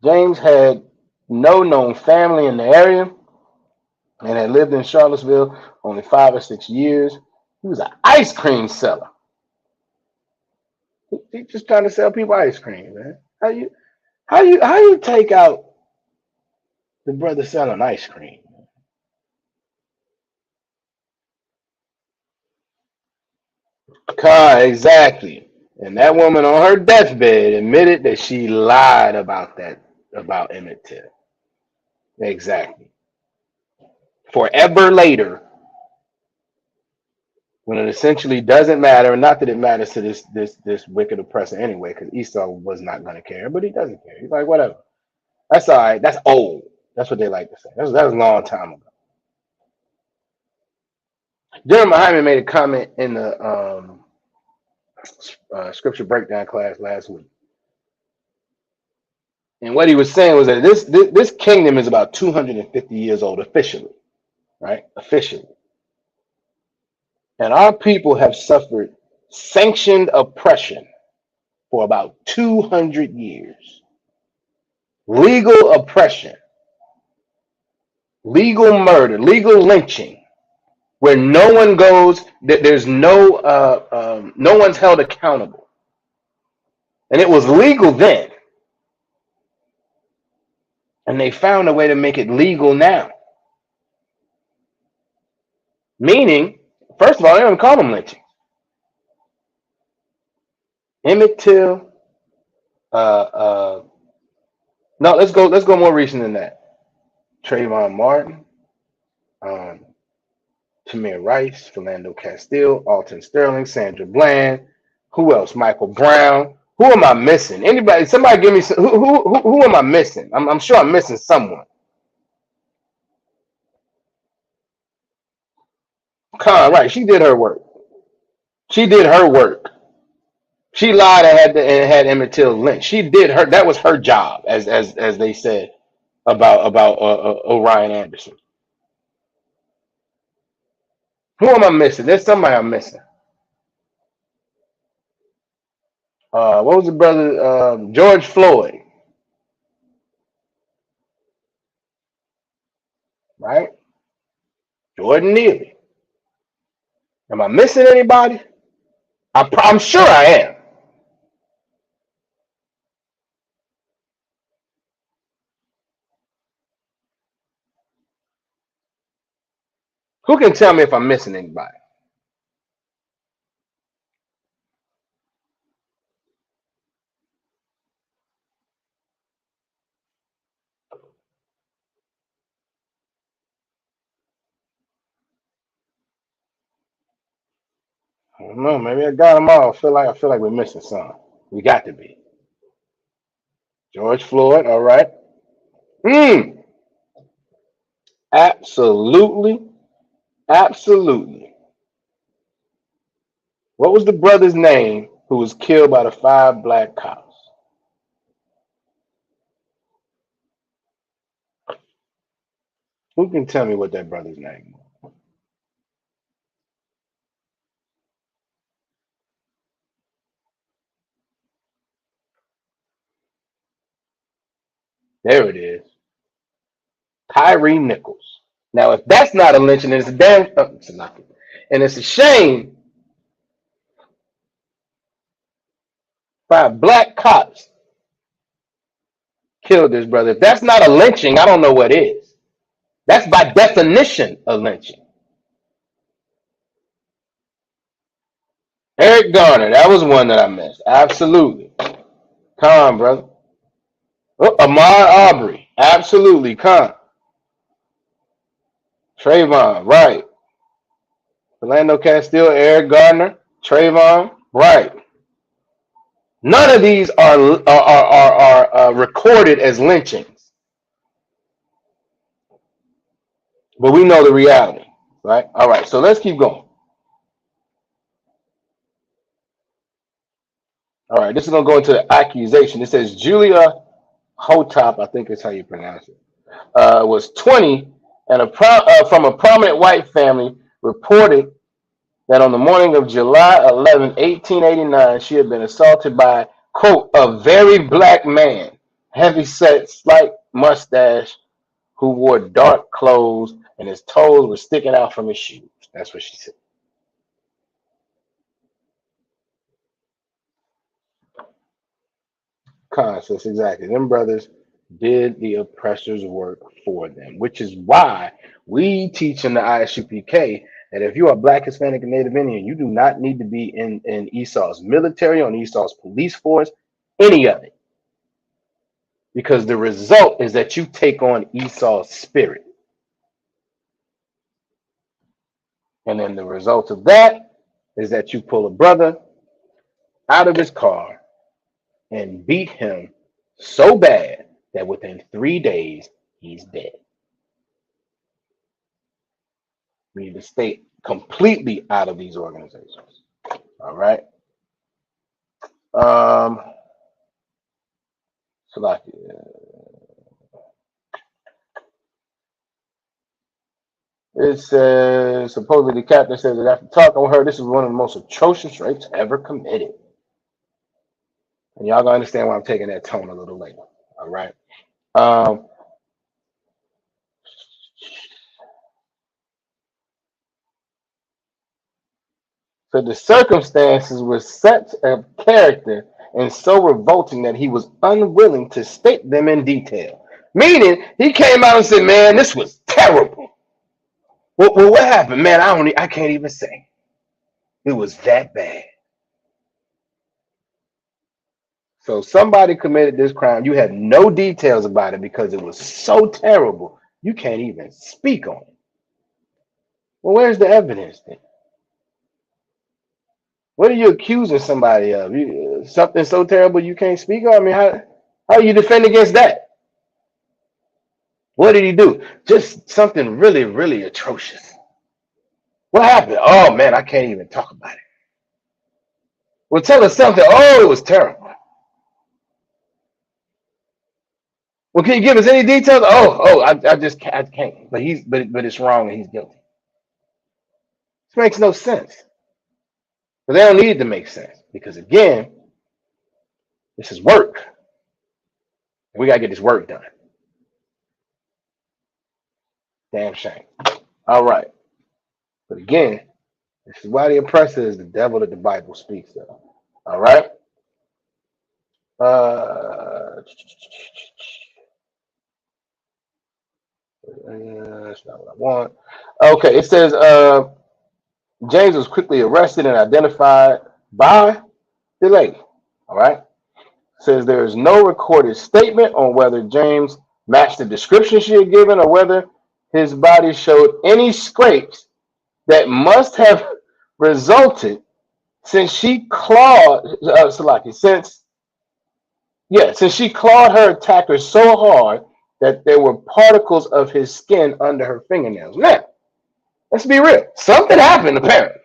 James had no known family in the area and had lived in Charlottesville only 5 or 6 years. He was an ice cream seller. He just trying to sell people ice cream, man. How you take out the brother selling ice cream? Exactly. And that woman on her deathbed admitted that she lied about Emmett Till. Exactly. Forever later, when it essentially doesn't matter, and not that it matters to this wicked oppressor anyway, because Esau was not going to care, but he doesn't care. He's like, whatever. That's all right. That's old. That's what they like to say. That was a long time ago. Jeremiah Hyman made a comment in the scripture breakdown class last week, and what he was saying was that this kingdom is about 250 years old officially, right? Officially, and our people have suffered sanctioned oppression for about 200 years. Legal oppression, legal murder, legal lynching, where no one goes, there's no one's held accountable. And it was legal then. And they found a way to make it legal now. Meaning, first of all, they don't call them lynching. Emmett Till, no, let's go more recent than that. Trayvon Martin, um, Tamir Rice, Philando Castile, Alton Sterling, Sandra Bland. Who else? Michael Brown. Who am I missing? Anybody? Somebody give me some. Who am I missing? I'm sure I'm missing someone. Khan, right? She did her work. She did her work. She lied and had Emmett Till lynched. She did her. That was her job, as they said about Orion Anderson. Who am I missing? There's somebody I'm missing. What was the brother? George Floyd, right? Jordan Neely. Am I missing anybody? I'm sure I am. Who can tell me if I'm missing anybody? I don't know. Maybe I got them all. I feel like we're missing some. We got to be. George Floyd. All right. Hmm. Absolutely. Absolutely. What was the brother's name who was killed by the 5 black cops? Who can tell me what that brother's name was? There it is. Tyree Nichols. Now, if that's not a lynching, then it's a damn. It's not. And it's a shame 5 black cops killed this brother. If that's not a lynching, I don't know what is. That's by definition a lynching. Eric Garner, that was one that I missed. Absolutely. Come on, brother. Oh, Ahmaud Arbery. Absolutely. Come. Trayvon, right. Philando Castile, Eric Gardner, Trayvon, right. None of these are recorded as lynchings, but we know the reality, right? All right, so let's keep going. All right, this is going to go into the accusation. It says Julia Hotop, I think is how you pronounce it, was 20 and from a prominent white family reported that on the morning of July 11, 1889, she had been assaulted by, quote, a very black man, heavy set, slight mustache, who wore dark clothes and his toes were sticking out from his shoes. That's what she said. Conscious, exactly. Them brothers did the oppressor's work for them, which is why we teach in the ISUPK that if you are Black, Hispanic, and Native Indian, you do not need to be in Esau's military, on Esau's police force, any of it. Because the result is that you take on Esau's spirit. And then the result of that is that you pull a brother out of his car and beat him so bad that within 3 days he's dead. We need to stay completely out of these organizations. All right. So like, it says supposedly the captain says that after talking with her, this is one of the most atrocious rapes ever committed. And y'all gonna understand why I'm taking that tone a little later. All right. Um, so the circumstances were such a character and so revolting that he was unwilling to state them in detail. Meaning, he came out and said, "Man, this was terrible." Well, what happened, man? I can't even say. It was that bad. So somebody committed this crime. You have no details about it because it was so terrible. You can't even speak on it. Well, where's the evidence then? What are you accusing somebody of? Something so terrible you can't speak on? I mean, how do you defend against that? What did he do? Just something really, really atrocious. What happened? Oh man, I can't even talk about it. Well, tell us something. Oh, it was terrible. Well, can you give us any details? I can't. But it's wrong and he's guilty. This makes no sense. But they don't need it to make sense because again, this is work. We gotta get this work done. Damn shame. All right. But again, this is why the oppressor is the devil that the Bible speaks of. All right. That's not what I want. Okay, it says James was quickly arrested and identified by the lady. All right. It says there is no recorded statement on whether James matched the description she had given or whether his body showed any scrapes that must have resulted since she clawed Salaki, since she clawed her attacker so hard that there were particles of his skin under her fingernails. Now, let's be real. Something happened apparently.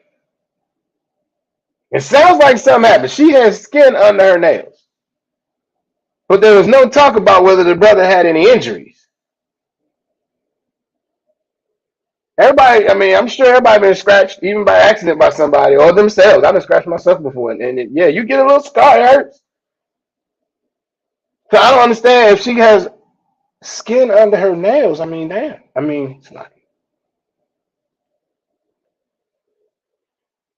It sounds like something happened. She has skin under her nails. But there was no talk about whether the brother had any injuries. Everybody, I mean, I'm sure everybody been scratched, even by accident by somebody or themselves. I've been scratched myself before, yeah, you get a little scar, it hurts. So I don't understand if she has skin under her nails. I mean, damn. I mean, it's like,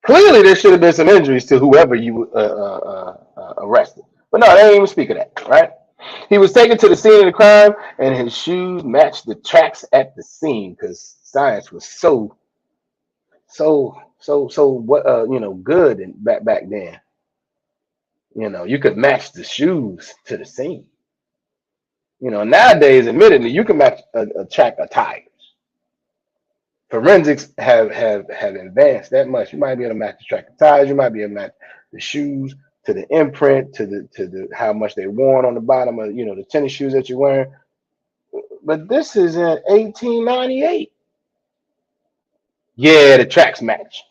clearly there should have been some injuries to whoever you arrested. But no, they didn't even speak of that, right? He was taken to the scene of the crime, and his shoes matched the tracks at the scene because science was so what good and back then. You could match the shoes to the scene. Nowadays, admittedly, you can match a track of tires. Forensics have advanced that much. You might be able to match the track of tires. You might be able to match the shoes to the imprint, to the how much they worn on the bottom of the tennis shoes that you're wearing. But this is in 1898. Yeah, the tracks match.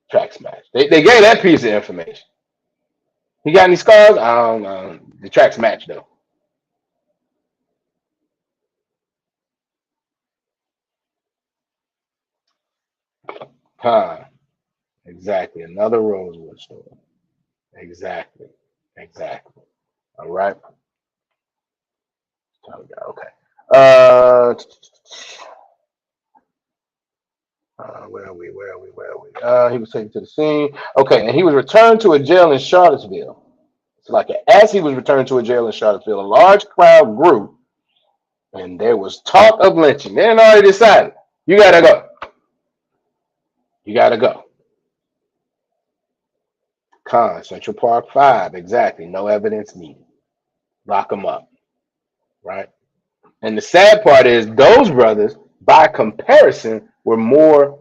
Tracks match. They gave that piece of information. You got any scars? I don't know. The tracks match though. Huh. Exactly. Another Rosewood story. Exactly. Exactly. All right. Okay. Uh, where are we? Where are we? Where are we? He was taken to the scene. Okay, and he was returned to a jail in Charlottesville. So, like, as he was returned to a jail in Charlottesville, a large crowd grew, and there was talk of lynching. They had already decided, you gotta go. You gotta go. Central Park 5, exactly. No evidence needed. Lock them up, right? And the sad part is those brothers, by comparison, were more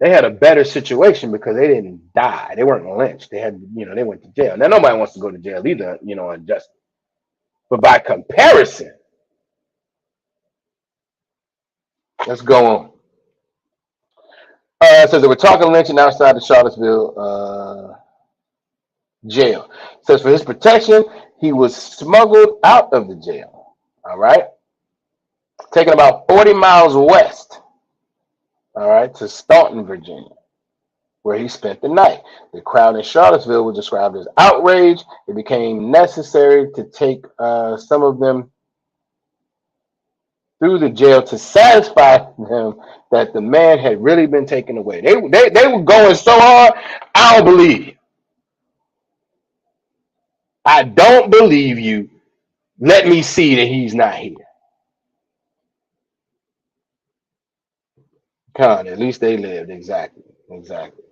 They had a better situation because they didn't die. They weren't lynched. They had, they went to jail. Now nobody wants to go to jail either, unjustly. But by comparison, let's go on. It says they were talking lynching outside the Charlottesville jail. It says for his protection, he was smuggled out of the jail. All right, taken about 40 miles west. All right, to Staunton, Virginia, where he spent the night. The crowd in Charlottesville was described as outraged. It became necessary to take some of them through the jail to satisfy them that the man had really been taken away. They were going so hard, I don't believe you. I don't believe you. Let me see that he's not here. Con, at least they lived. Exactly. Exactly.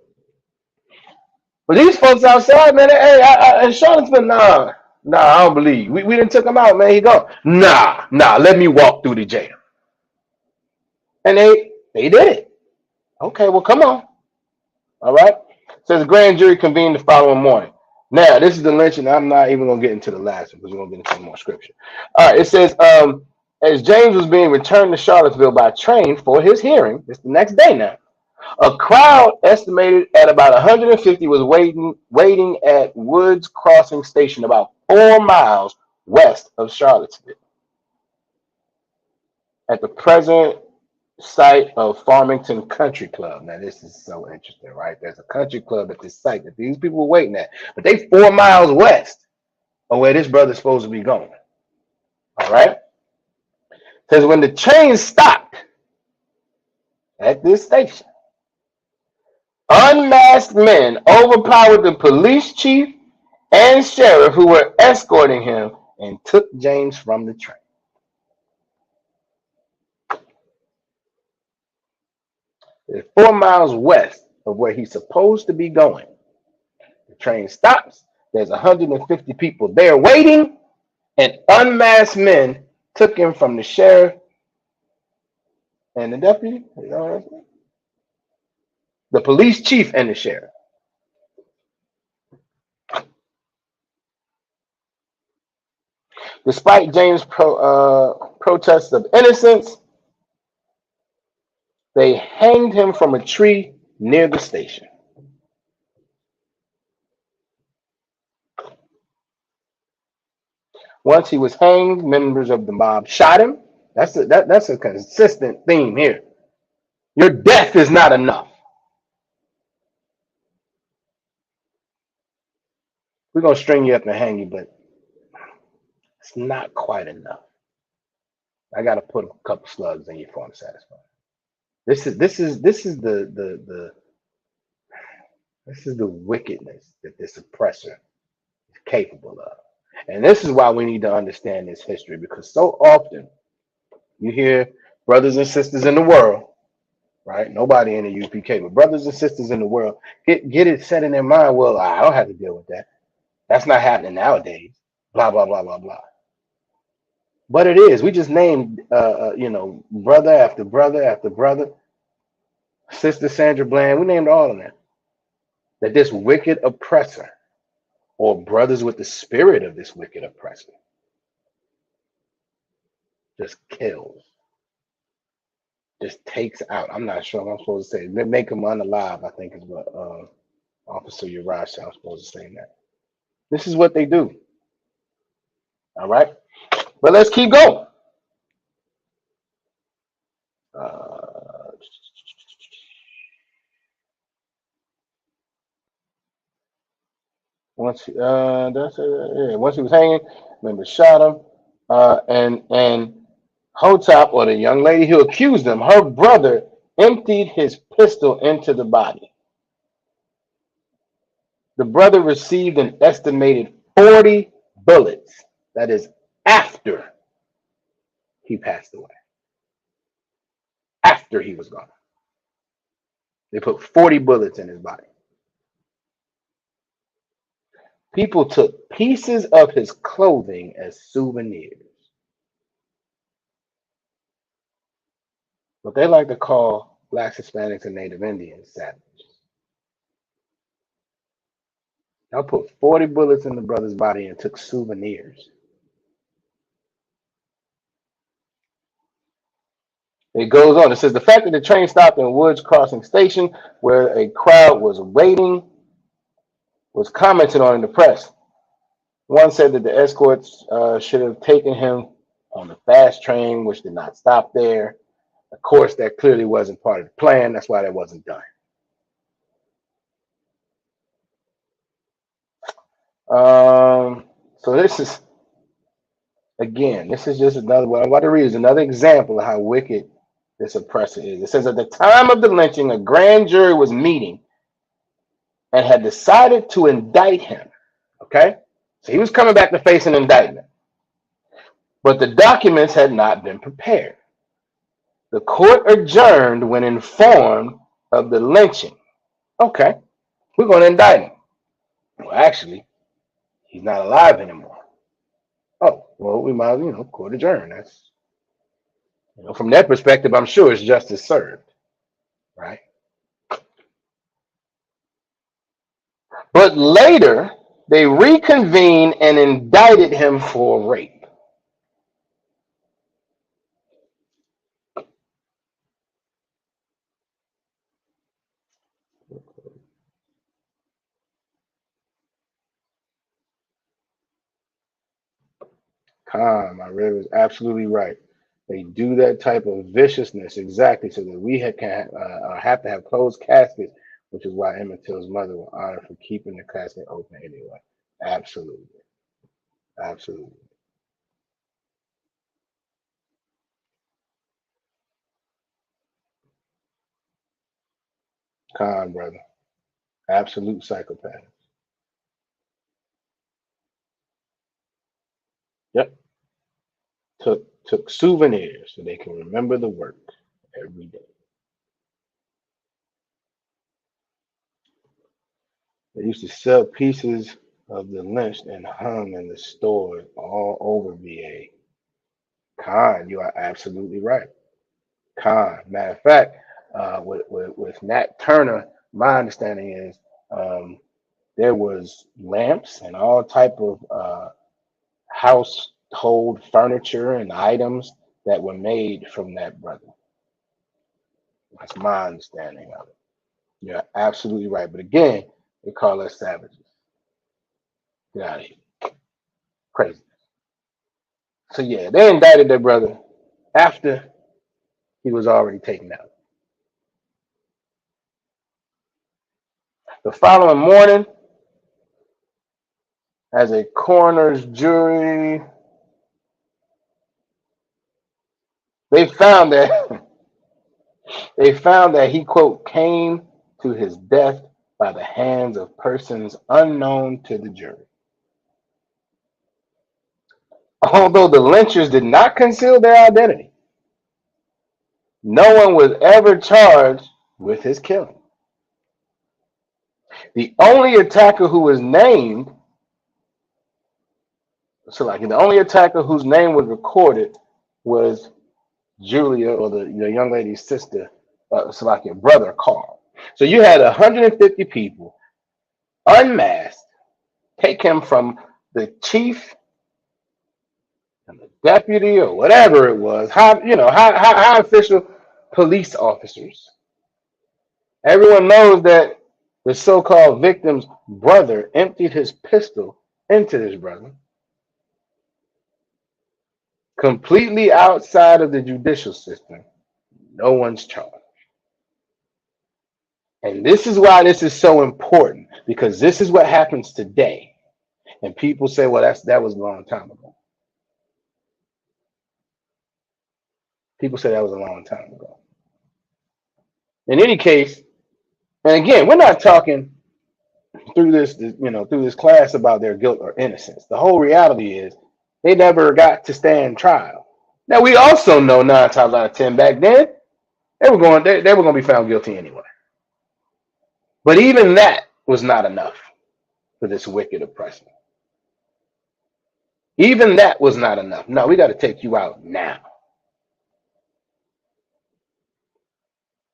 But these folks outside, man, hey, in Charlottesville, nah, I don't believe. We didn't took him out, man. He gone. Nah, let me walk through the jail. And they did it. Okay, well, come on. All right. Says the grand jury convened the following morning. Now, this is the lynching. I'm not even gonna get into the last one because we're gonna get into some more scripture. All right, it says, as James was being returned to Charlottesville by train for his hearing, it's the next day now. A crowd estimated at about 150 was waiting at Woods Crossing Station, about 4 miles west of Charlottesville. At the present site of Farmington Country Club. Now, this is so interesting, right? There's a country club at this site that these people were waiting at, but they 4 miles west of where this brother's supposed to be going. All right? Says when the train stopped at this station, unmasked men overpowered the police chief and sheriff who were escorting him and took James from the train. It's 4 miles west of where he's supposed to be going. The train stops. There's 150 people there waiting, and unmasked men took him from the sheriff and the deputy, the police chief and the sheriff. Despite James' protests of innocence, they hanged him from a tree near the station. Once he was hanged, members of the mob shot him. That's a consistent theme here. Your death is not enough. We're gonna string you up and hang you, but it's not quite enough. I gotta put a couple slugs in you before I'm satisfied. This is the wickedness that this oppressor is capable of. And this is why we need to understand this history, because so often you hear brothers and sisters in the world, right? Nobody in the UPK, but brothers and sisters in the world get it set in their mind, well, I don't have to deal with that. That's not happening nowadays. Blah, blah, blah, blah, blah. But it is. We just named, brother after brother after brother. Sister Sandra Bland, we named all of them. That this wicked oppressor, or brothers with the spirit of this wicked oppressor, just kills, just takes out. I'm not sure what I'm supposed to say. They make him unalive, I think is what Officer Uriah said I'm supposed to say that. This is what they do. All right? But let's keep going. Once he was hanging, members shot him, and Hotep, or the young lady who accused him, her brother emptied his pistol into the body. The brother received an estimated 40 bullets. That is after he passed away. After he was gone. They put 40 bullets in his body. People took pieces of his clothing as souvenirs. What they like to call blacks, Hispanics, and Native Indians savages. Y'all put 40 bullets in the brother's body and took souvenirs. It goes on. It says the fact that the train stopped in Woods Crossing Station, where a crowd was waiting, was commented on in the press. One said that the escorts should have taken him on the fast train, which did not stop there. Of course, that clearly wasn't part of the plan. That's why that wasn't done. So this is, again, this is just another, what I'm about to read is another example of how wicked this oppressor is. It says at the time of the lynching, a grand jury was meeting and had decided to indict him. Okay? So he was coming back to face an indictment. But the documents had not been prepared. The court adjourned when informed of the lynching. Okay, we're going to indict him. Well, actually, he's not alive anymore. Oh, well, we might, court adjourned. That's, from their perspective, I'm sure it's justice served, right? But later, they reconvened and indicted him for rape. Khan, my brother is absolutely right. They do that type of viciousness exactly so that we can have to have closed caskets, which is why Emmett Till's mother will honor for keeping the casket open anyway. Absolutely. Absolutely. Khan, brother. Absolute psychopath. Yep. Took souvenirs so they can remember the work every day. They used to sell pieces of the lynched and hung in the stores all over VA. Khan, you are absolutely right. Khan. Matter of fact, with Nat Turner, my understanding is um, there was lamps and all type of household furniture and items that were made from that brother. That's my understanding of it. You're absolutely right. But again, they call us savages. Get out of here. Crazy. So yeah, they indicted their brother after he was already taken out. The following morning, as a coroner's jury, they found that he, quote, came to his death by the hands of persons unknown to the jury. Although the lynchers did not conceal their identity, no one was ever charged with his killing. The only attacker who was named, the only attacker whose name was recorded was Julia, or the young lady's sister, brother Carl. So you had 150 people unmasked take him from the chief and the deputy or whatever it was, high official police officers. Everyone knows that the so-called victim's brother emptied his pistol into his brother, completely outside of the judicial system. No one's charged. And this is why this is so important, because this is what happens today. And people say, well, that was a long time ago. People say that was a long time ago. In any case, and again, we're not talking through this class about their guilt or innocence. The whole reality is they never got to stand trial. Now we also know 9 times out of 10 back then they were going to be found guilty anyway. But even that was not enough for this wicked oppressor. Even that was not enough. No, we got to take you out now.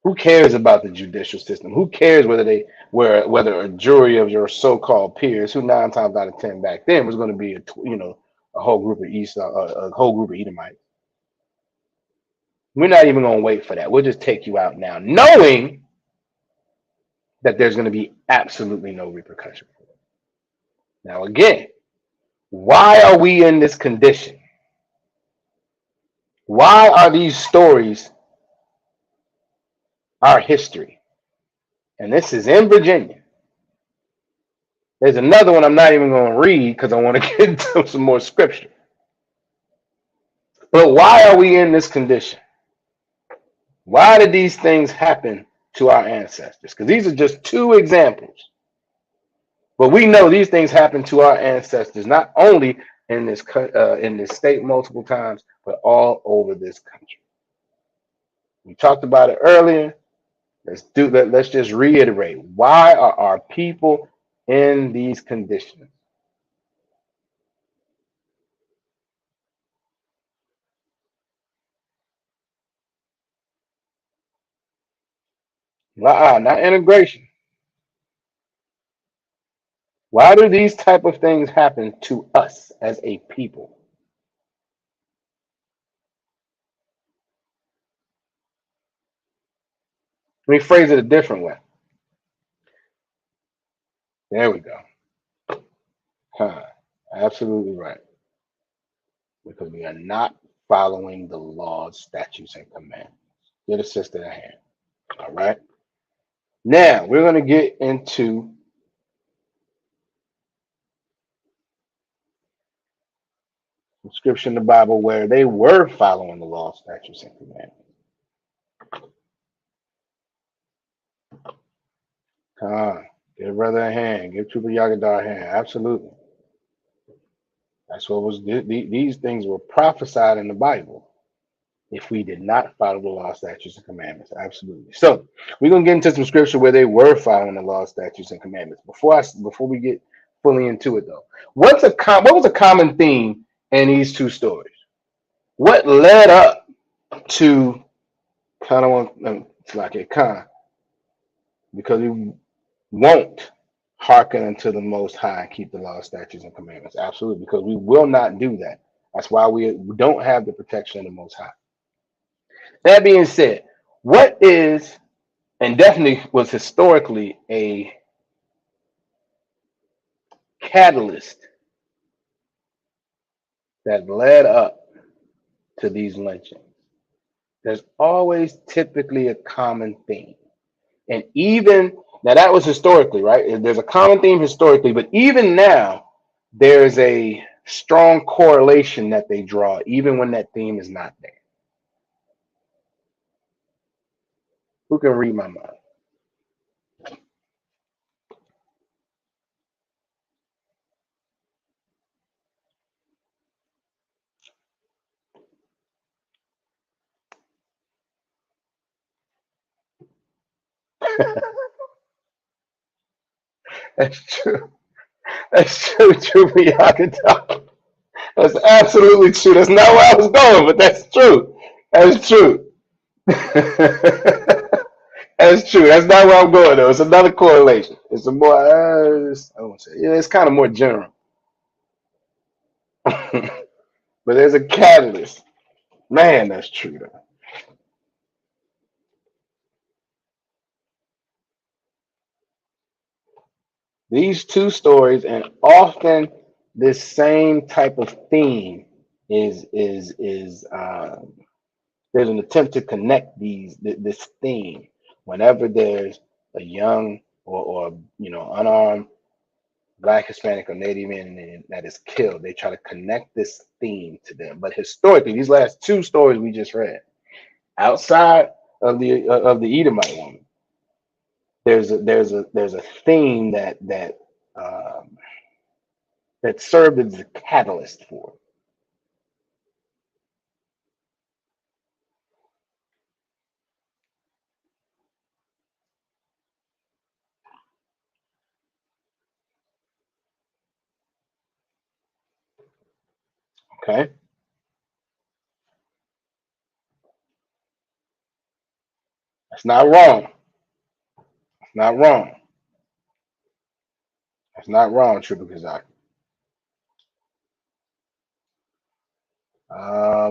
Who cares about the judicial system? Who cares whether a jury of your so-called peers, who 9 times out of 10 back then was going to be a whole group of a whole group of Edomites. We're not even going to wait for that. We'll just take you out now, knowing that there's going to be absolutely no repercussion for it. Now, again, why are we in this condition? Why are these stories our history? And this is in Virginia. There's another one I'm not even going to read because I want to get into some more scripture. But why are we in this condition? Why did these things happen to our ancestors? Because these are just two examples. But we know these things happen to our ancestors, not only in this state multiple times, but all over this country. We talked about it earlier. Let's do that. Let's just reiterate. Why are our people in these conditions? Not integration. Why do these type of things happen to us as a people? Let me phrase it a different way. There we go. Huh. Absolutely right. Because we are not following the laws, statutes, and commandments. Get a sister a hand. All right. Now we're going to get into some scripture in the Bible where they were following the law, statutes, and commandments. Come on. Give a brother a hand. Give Trooper Yagadar a hand. Absolutely. That's what was these things were prophesied in the Bible if we did not follow the law, statutes, and commandments. Absolutely. So we're gonna get into some scripture where they were following the law, statutes, and commandments. Before we get fully into it though, what was a common theme in these two stories? What led up to kind of want it's like a con because we won't hearken unto the Most High and keep the law, statutes, and commandments. Absolutely, because we will not do that. That's why we don't have the protection of the Most High. That being said, what is and definitely was historically a catalyst that led up to these lynchings? There's always typically a common theme. And even now, that was historically, right? There's a common theme historically, but even now, there's a strong correlation that they draw, even when that theme is not there. Who can read my mind? That's true. That's true, true. That's absolutely true. That's not where I was going, but that's true. That's true. That's true. That's not where I'm going though. It's another correlation. It's a more. I won't say. Yeah, it's kind of more general. But there's a catalyst. Man, that's true though. These two stories, and often this same type of theme is there's an attempt to connect this theme whenever there's a young or unarmed Black, Hispanic, or Native Indian that is killed. They try to connect this theme to them. But historically, these last two stories we just read, outside of the Edomite woman, there's a theme um, that served as a catalyst for it. Okay, It's not wrong. It's not wrong. It's not wrong, Trooper Kazaki.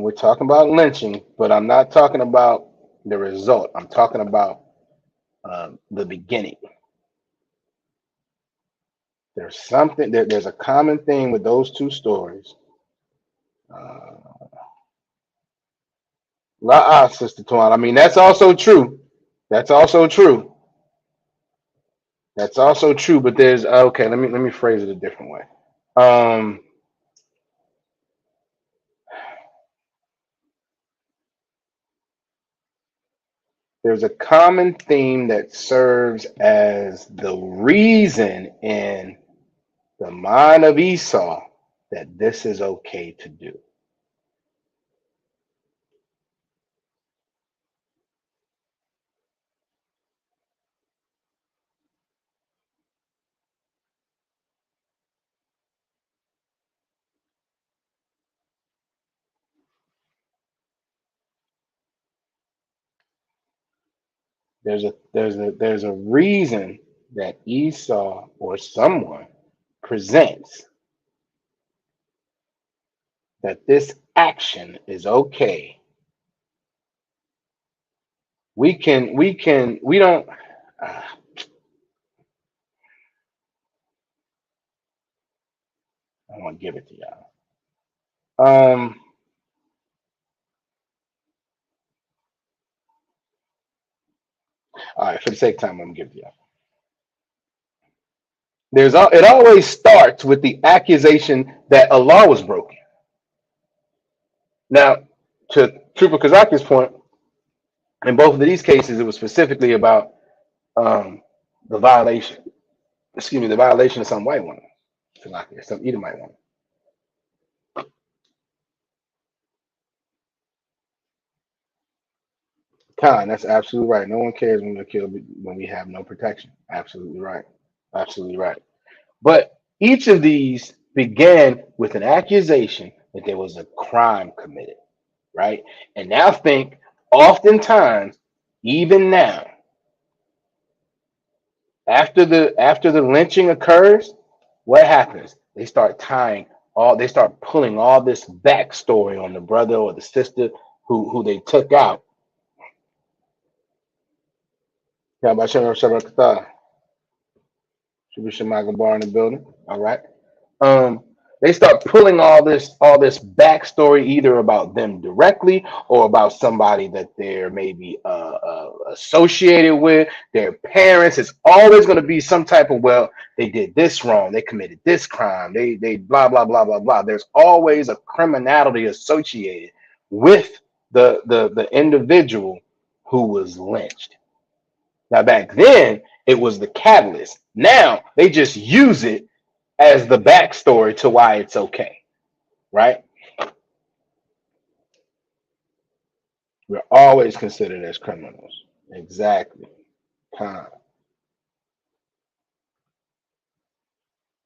We're talking about lynching, but I'm not talking about the result. I'm talking about the beginning. There's something there's a common theme with those two stories. Sister Tuan. I mean, that's also true. That's also true. That's also true. But there's okay. Let me phrase it a different way. Um, there's a common theme that serves as the reason in the mind of Esau that this is okay to do. There's a reason that Esau or someone presents that this action is okay. We don't. Uh, I want to give it to y'all. All right, for the sake of time, I'm gonna give it to y'all. It always starts with the accusation that a law was broken. Now, to Trooper Kazaki's point, in both of these cases, it was specifically about the violation. Excuse me, the violation of some white woman, Kazaki, or some Edomite woman. Khan, that's absolutely right. No one cares when we're killed when we have no protection. Absolutely right. Absolutely right. But each of these began with an accusation that there was a crime committed, right? And now think, oftentimes, even now, after the lynching occurs, what happens? They start pulling all this backstory on the brother or the sister who they took out. Yeah, about Shemai Bar in the building. All right. um, they start pulling all this backstory either about them directly or about somebody that they're maybe associated with, their parents. It's always going to be some type of, well, they did this wrong, they committed this crime, they blah blah blah blah blah. There's always a criminality associated with the individual who was lynched. Now back then it was the catalyst. Now they just use it as the backstory to why it's okay, right? We're always considered as criminals. Exactly. Con.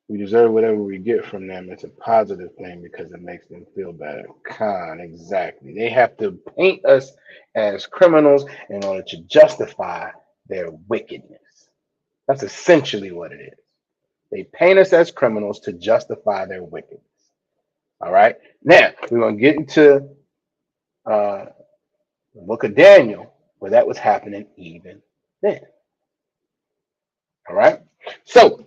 We deserve whatever we get from them. It's a positive thing because it makes them feel better. Con. Exactly. They have to paint us as criminals in order to justify their wickedness. That's essentially what it is. They paint us as criminals to justify their wickedness. All right. Now we're gonna get into uh, the book of Daniel, where that was happening even then. All right. So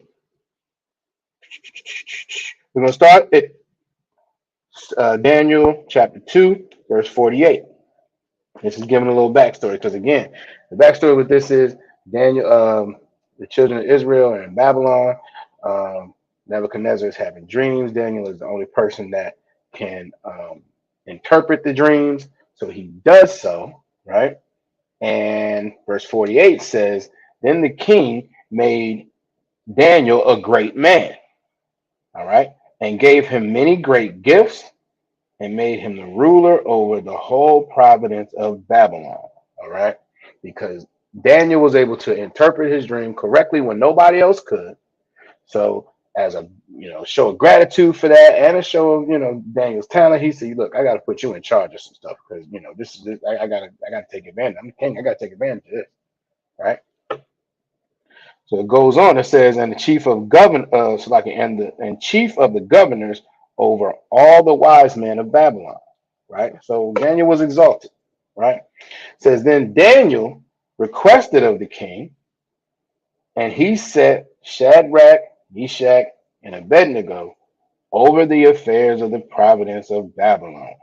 we're going to start at Daniel chapter 2, verse 48. This is giving a little backstory because, again, the backstory with this is Daniel, the children of Israel are in Babylon. Nebuchadnezzar is having dreams. Daniel is the only person that can interpret the dreams. So he does so, right? And verse 48 says, then the king made Daniel a great man, all right, and gave him many great gifts and made him the ruler over the whole province of Babylon, all right, because Daniel was able to interpret his dream correctly when nobody else could. So as a show of gratitude for that and a show of Daniel's talent, he said, look, I got to put you in charge of some stuff because this is I got to take advantage. I'm the king. I got to take advantage of this. right? So it goes on. It says, and the chief of govern, so like, and chief of the governors over all the wise men of Babylon, right? So Daniel was exalted, right? It says then Daniel requested of the king, and he set Shadrach, Meshach, and Abednego over the affairs of the province of Babylon.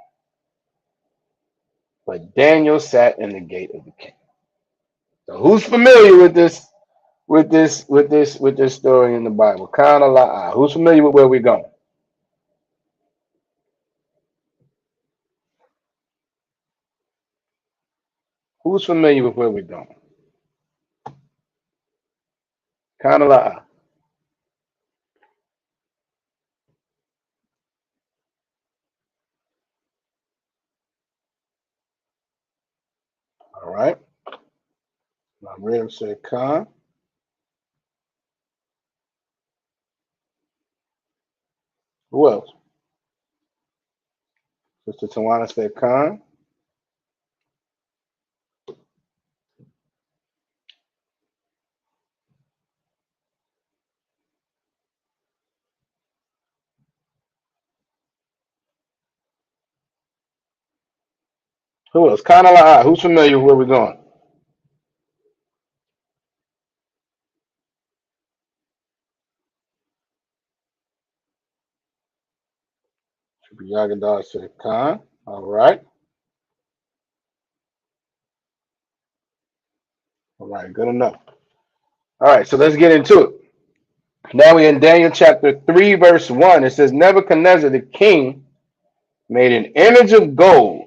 But Daniel sat in the gate of the king. So who's familiar with this story in the Bible? Kind of like who's familiar with where we're going? Who's familiar with where we're going? Kind of like all right. I'm ready to say Khan. Who else? Sister Tawana said Khan. Who else? Kind of like who's familiar with where we're going? Should be Yagadar said Khan. All right. All right. Good enough. All right. So let's get into it. Now we're in Daniel chapter 3, verse 1. It says, Nebuchadnezzar the king made an image of gold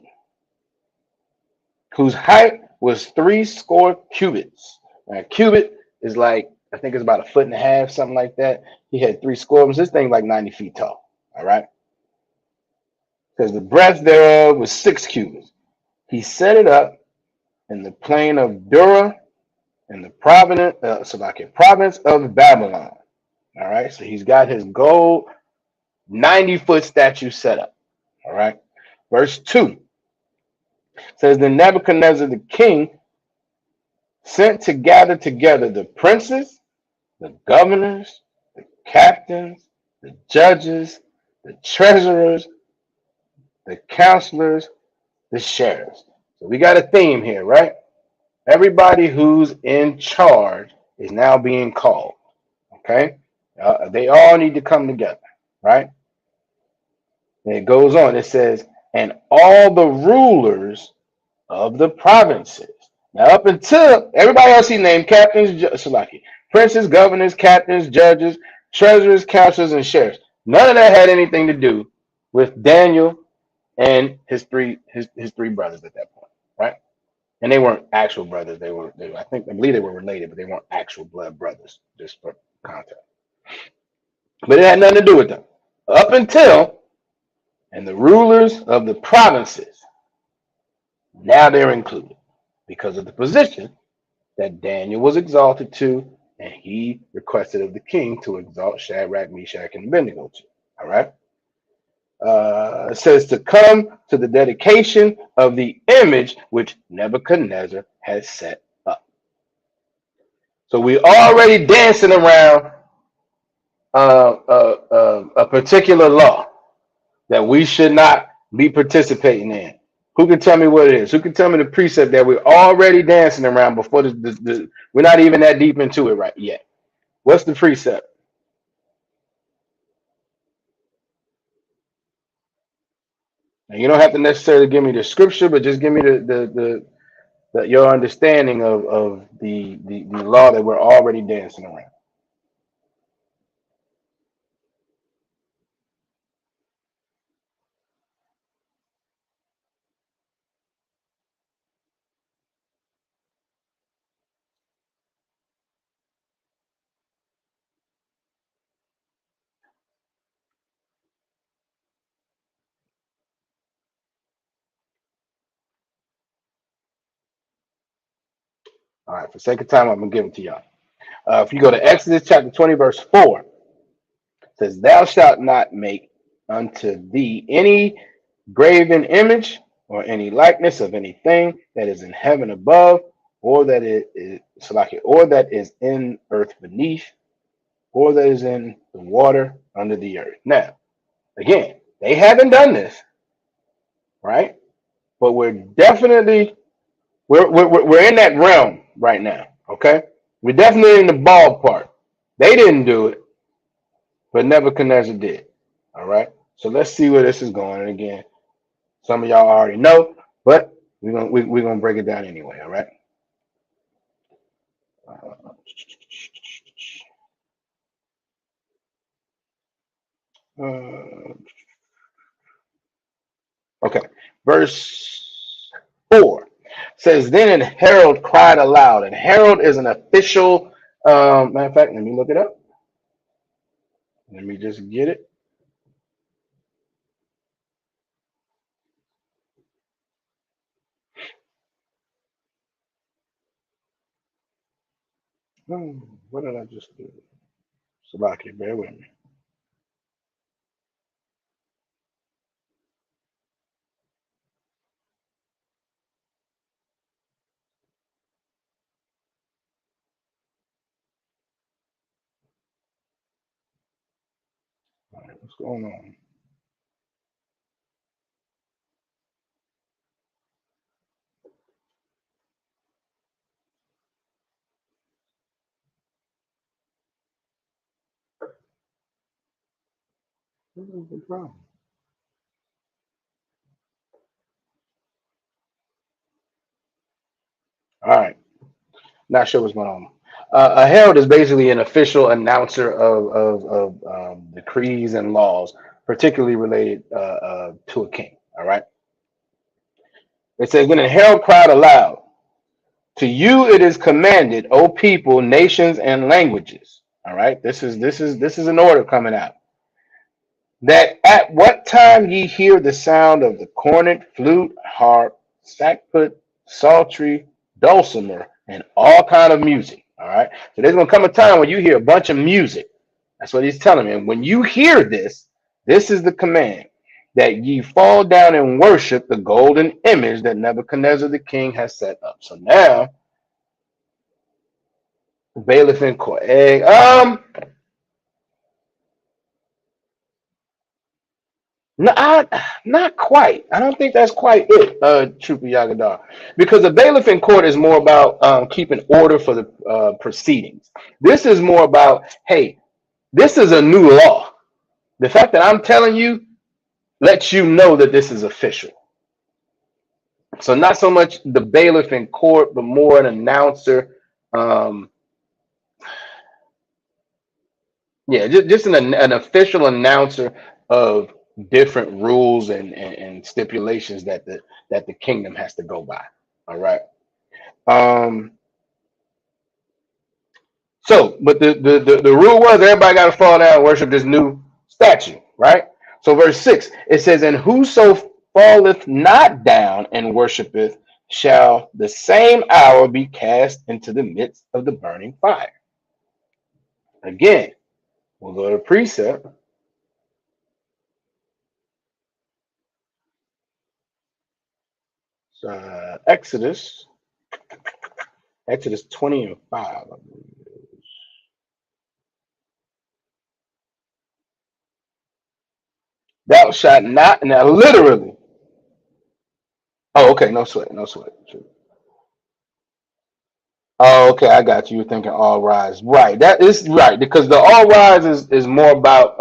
whose height was 60 cubits. Now, a cubit is like, I think it's about a foot and a half, something like that. He had 60 cubits. This thing like 90 feet tall. All right. Because the breadth thereof was 6 cubits. He set it up in the plain of Dura in the province of Babylon. All right. So he's got his gold 90-foot statue set up. All right. Verse 2 says, Then Nebuchadnezzar the king sent to gather together the princes, the governors, the captains, the judges, the treasurers, the counselors, the sheriffs. So we got a theme here, right? Everybody who's in charge is now being called. Okay? They all need to come together, right? And it goes on. It says, and all the rulers of the provinces. Now, up until everybody else he named captains, Salaki, princes, governors, captains, judges, treasurers, counselors, and sheriffs. None of that had anything to do with Daniel and his three brothers at that point, right? And they weren't actual brothers. I believe they were related, but they weren't actual blood brothers, just for context. But it had nothing to do with them. Up until and the rulers of the provinces, now they're included because of the position that Daniel was exalted to, and he requested of the king to exalt Shadrach, Meshach, and Abednego to. All right. It says to come to the dedication of the image which Nebuchadnezzar has set up. So we already dancing around a particular law that we should not be participating in. Who can tell me what it is? Who can tell me the precept that we're already dancing around before we're not even that deep into it right yet? What's the precept? And you don't have to necessarily give me the scripture, but just give me your understanding of the law that we're already dancing around. All right, for sake of time, I'm gonna give it to y'all. If you go to Exodus chapter 20, verse 4, it says, Thou shalt not make unto thee any graven image or any likeness of anything that is in heaven above, or that it is Salaki, or that is in earth beneath, or that is in the water under the earth. Now, again, they haven't done this, right? But we're in that realm right now. Okay, we're definitely in the ballpark. They didn't do it, but Nebuchadnezzar did. All right. So let's see where this is going. And again, some of y'all already know, but we're gonna break it down anyway. All right. Uh, okay. Verse 4 says, "Then an herald cried aloud." And herald is an official. Matter of fact, let me look it up. Let me just get it. What did I just do? Sabaki, bear with me. All right, what's going on? What is the problem? All right. Not sure what's going on. A herald is basically an official announcer of decrees and laws, particularly related to a king. All right. It says, "Then a herald cried aloud, to you it is commanded, O people, nations, and languages." All right. This is an order coming out. "That at what time ye hear the sound of the cornet, flute, harp, sackbut, psaltery, dulcimer, and all kind of music." All right. So there's gonna come a time when you hear a bunch of music. That's what he's telling me. And when you hear this, this is the command, that ye fall down and worship the golden image that Nebuchadnezzar the king has set up. So now, bailiff in court. Not quite. I don't think that's quite it, Trooper Yagadar. Because the bailiff in court is more about keeping order for the proceedings. This is more about, hey, this is a new law. The fact that I'm telling you lets you know that this is official. So not so much the bailiff in court, but more an announcer. Um, yeah, just an official announcer of different rules and stipulations that the kingdom has to go by. All right. Um, but the rule was everybody got to fall down and worship this new statue, right? So verse 6, it says, "And whoso falleth not down and worshipeth shall the same hour be cast into the midst of the burning fire." Again, we'll go to precept. Exodus, Exodus 20 and 5. Thou shalt not, now literally. Oh, okay, no sweat, no sweat. Oh, okay, I got you. You're thinking all rise. Right. That is right, because the all rise is more about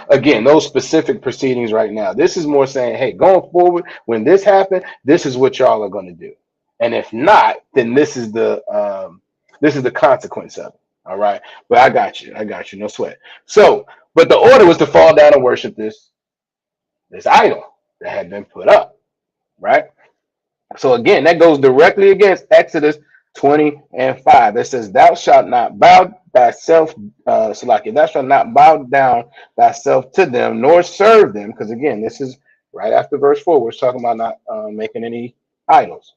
again those specific proceedings right now. This is more saying, hey, going forward, when this happened, this is what y'all are gonna do. And if not, then this is the consequence of it. All right. But I got you. I got you. No sweat. So, but the order was to fall down and worship this idol that had been put up, right? So again, that goes directly against Exodus 20 and 5. It says, "Thou shalt not bow thyself, Salaki, thou shalt not bow down thyself to them, nor serve them." Because again, this is right after verse 4. We're talking about not making any idols.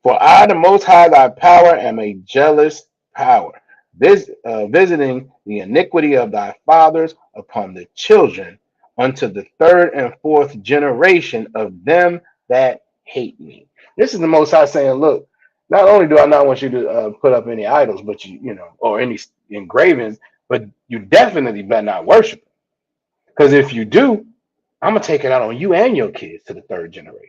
"For I, the Most High, thy power, am a jealous power, visiting the iniquity of thy fathers upon the children unto the third and fourth generation of them that hate me." This is the Most High saying, look, Not only do I not want you to put up any idols, but you know, or any engravings, but you definitely better not worship. Because if you do, I'm gonna take it out on you and your kids to the third generation.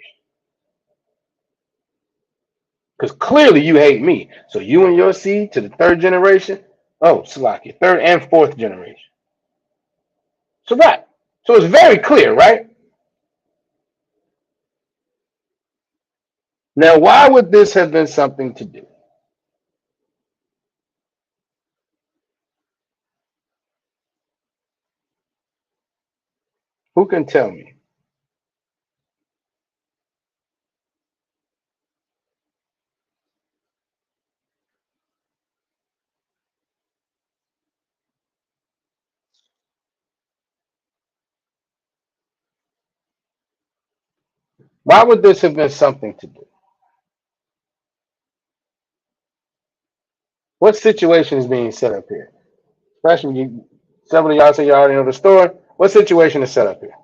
Because clearly you hate me. So you and your seed to the third generation. Oh, Salaki, third and fourth generation. So that. So it's very clear, right? Now, why would this have been something to do? Who can tell me? Why would this have been something to do? What situation is being set up here? Especially you, several of y'all say you already know the story. What situation is set up here?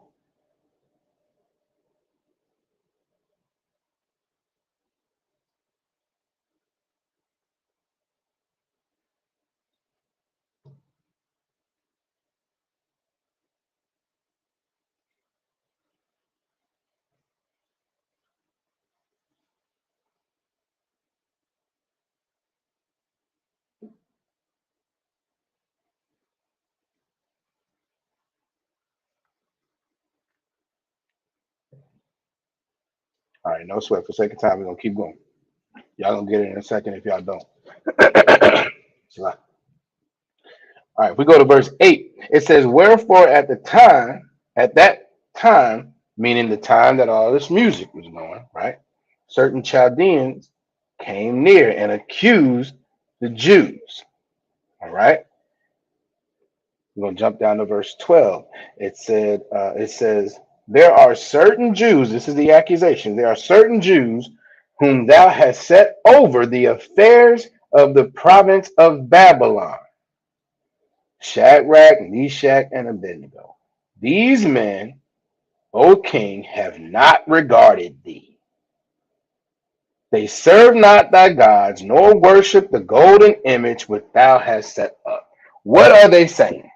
All right, no sweat. For sake of time, we're gonna keep going. Y'all gonna get it in a second if y'all don't. All right, if we go to verse 8, it says, wherefore at that time, meaning the time that all this music was going, right? Certain Chaldeans came near and accused the Jews. All right. We're gonna jump down to verse 12. It says, there are certain Jews, this is the accusation, there are certain Jews whom thou hast set over the affairs of the province of Babylon, Shadrach, Meshach, and Abednego. These men, O king, have not regarded thee. They serve not thy gods, nor worship the golden image which thou hast set up. What are they saying?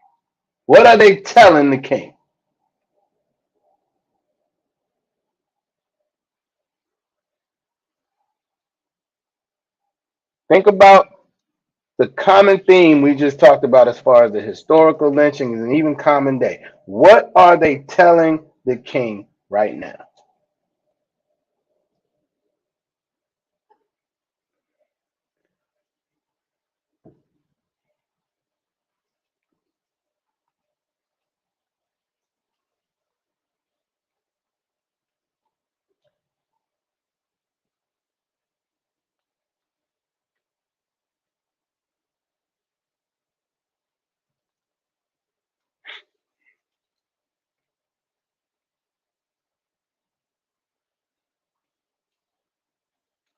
What are they telling the king? Think about the common theme we just talked about as far as the historical lynchings and even common day. What are they telling the king right now?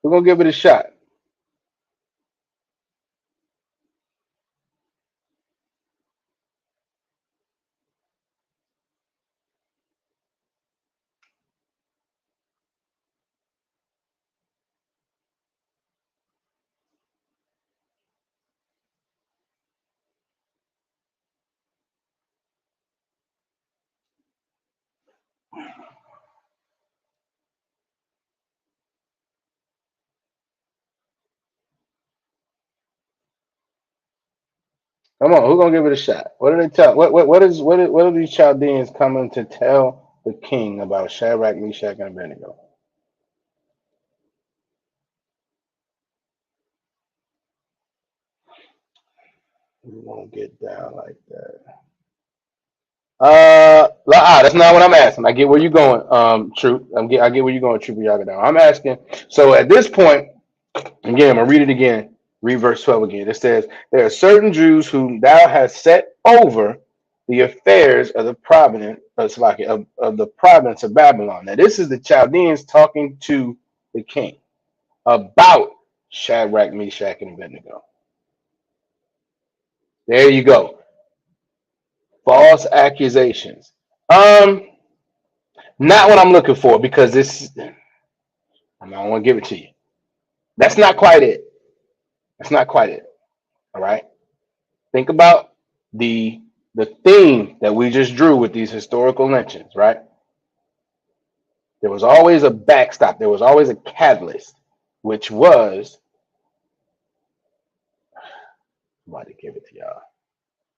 We're gonna give it a shot. Come on, who's gonna give it a shot? What do they tell? What are these Chaldeans coming to tell the king about Shadrach, Meshach, and Abednego? We won't get down like that. That's not what I'm asking. I get where you're going, Troop. I get where you're going, Troop Yagadown. I'm asking. So at this point, again, I'm gonna read it again. Read verse 12 again. It says, "There are certain Jews whom thou hast set over the affairs of the province of the province of Babylon." Now, this is the Chaldeans talking to the king about Shadrach, Meshach, and Abednego. There you go. False accusations. Um, Not what I'm looking for because this. I don't want to give it to you. That's not quite it. That's not quite it. All right. Think about the the theme that we just drew with these historical lynchings, right? There was always a backstop. There was always a catalyst, which was, I'm about to give it to y'all.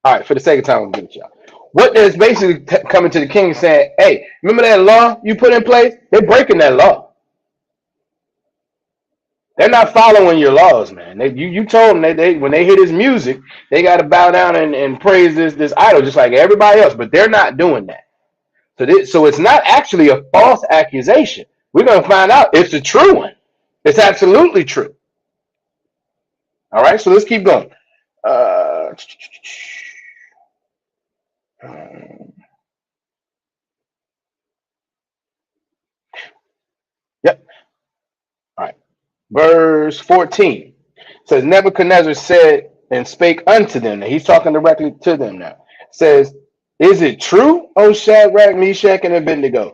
All right, for the sake of time, I'm gonna give it to y'all. What is basically coming to the king saying, "Hey, remember that law you put in place? They're breaking that law. They're not following your laws, man. You told them they when they hear this music, they got to bow down and praise this idol just like everybody else, but they're not doing that. So it's not actually a false accusation. We're gonna find out it's a true one. It's absolutely true. All right, so let's keep going. Uh, yep. All right. Verse 14 says, Nebuchadnezzar said and spake unto them. Now he's talking directly to them now. Says, is it true, O Shadrach, Meshach, and Abednego?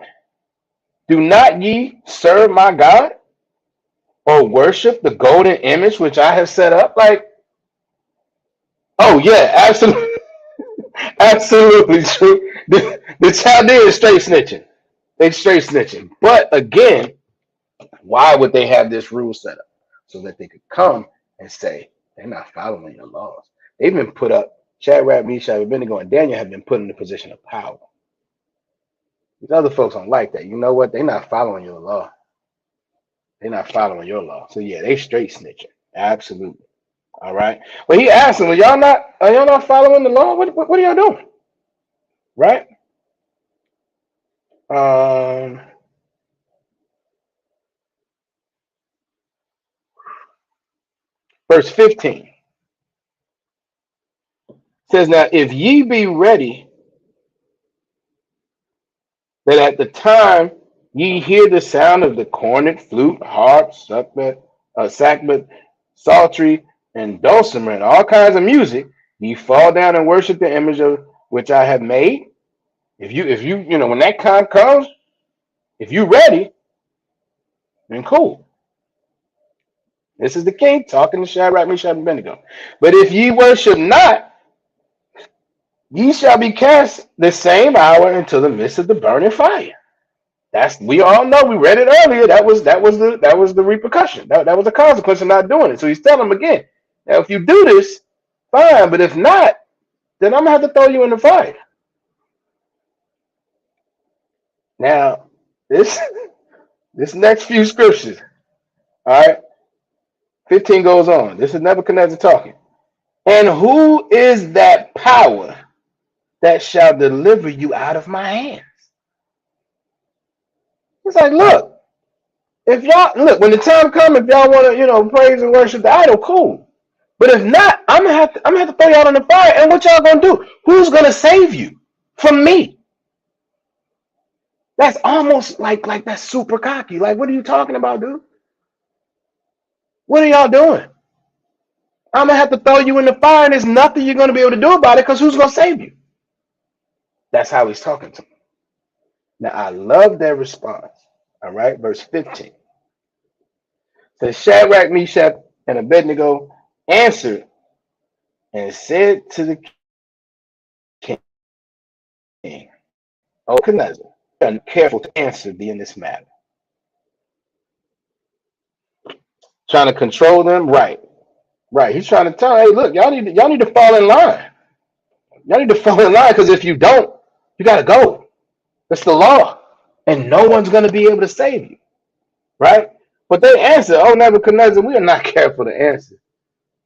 Do not ye serve my God or worship the golden image which I have set up? Like, oh yeah, absolutely, absolutely true. The Chaldeans straight snitching. They straight snitching. But again, why would they have this rule set up? So that they could come and say they're not following your laws. They've been put up. Shadrach, Meshach, Abednego, and Daniel have been put in a position of power. These other folks don't like that. You know what? They're not following your law. They're not following your law. So yeah, they straight snitching. Absolutely. All right. But he asked them, are y'all not following the law? What are y'all doing? Right? Um, verse 15 says, now if ye be ready, that at the time ye hear the sound of the cornet, flute, harp, sackbut, psaltery, and dulcimer, and all kinds of music, ye fall down and worship the image of which I have made. If you when that time comes, if you ready, then cool. This is the king talking to Shadrach, Meshach, and Abednego. But if ye worship not, ye shall be cast the same hour into the midst of the burning fire. That's we all know. We read it earlier. That was the repercussion. That was the consequence of not doing it. So he's telling them again. Now, if you do this, fine. But if not, then I'm gonna have to throw you in the fire. Now, this this next few scriptures, all right, 15 goes on. This is Nebuchadnezzar talking. And who is that power that shall deliver you out of my hands? It's like, look, if y'all look when the time comes, if y'all want to, praise and worship the idol, cool. But if not, I'm gonna have to throw y'all in the fire. And what y'all gonna do? Who's gonna save you from me? That's almost like that's super cocky. Like, what are you talking about, dude? What are y'all doing? I'm gonna have to throw you in the fire, and there's nothing you're gonna be able to do about it because who's gonna save you? That's how he's talking to me. Now I love their response. All right, verse 15 says Shadrach, Meshach, and Abednego answered and said to the king, O Nebuchadnezzar, be careful to answer thee in this matter. Trying to control them, right? Right. He's trying to tell, hey, look, y'all need to fall in line. Y'all need to fall in line because if you don't, you gotta go. That's the law, and no one's gonna be able to save you, right? But they answer, oh Nebuchadnezzar, we are not careful to answer.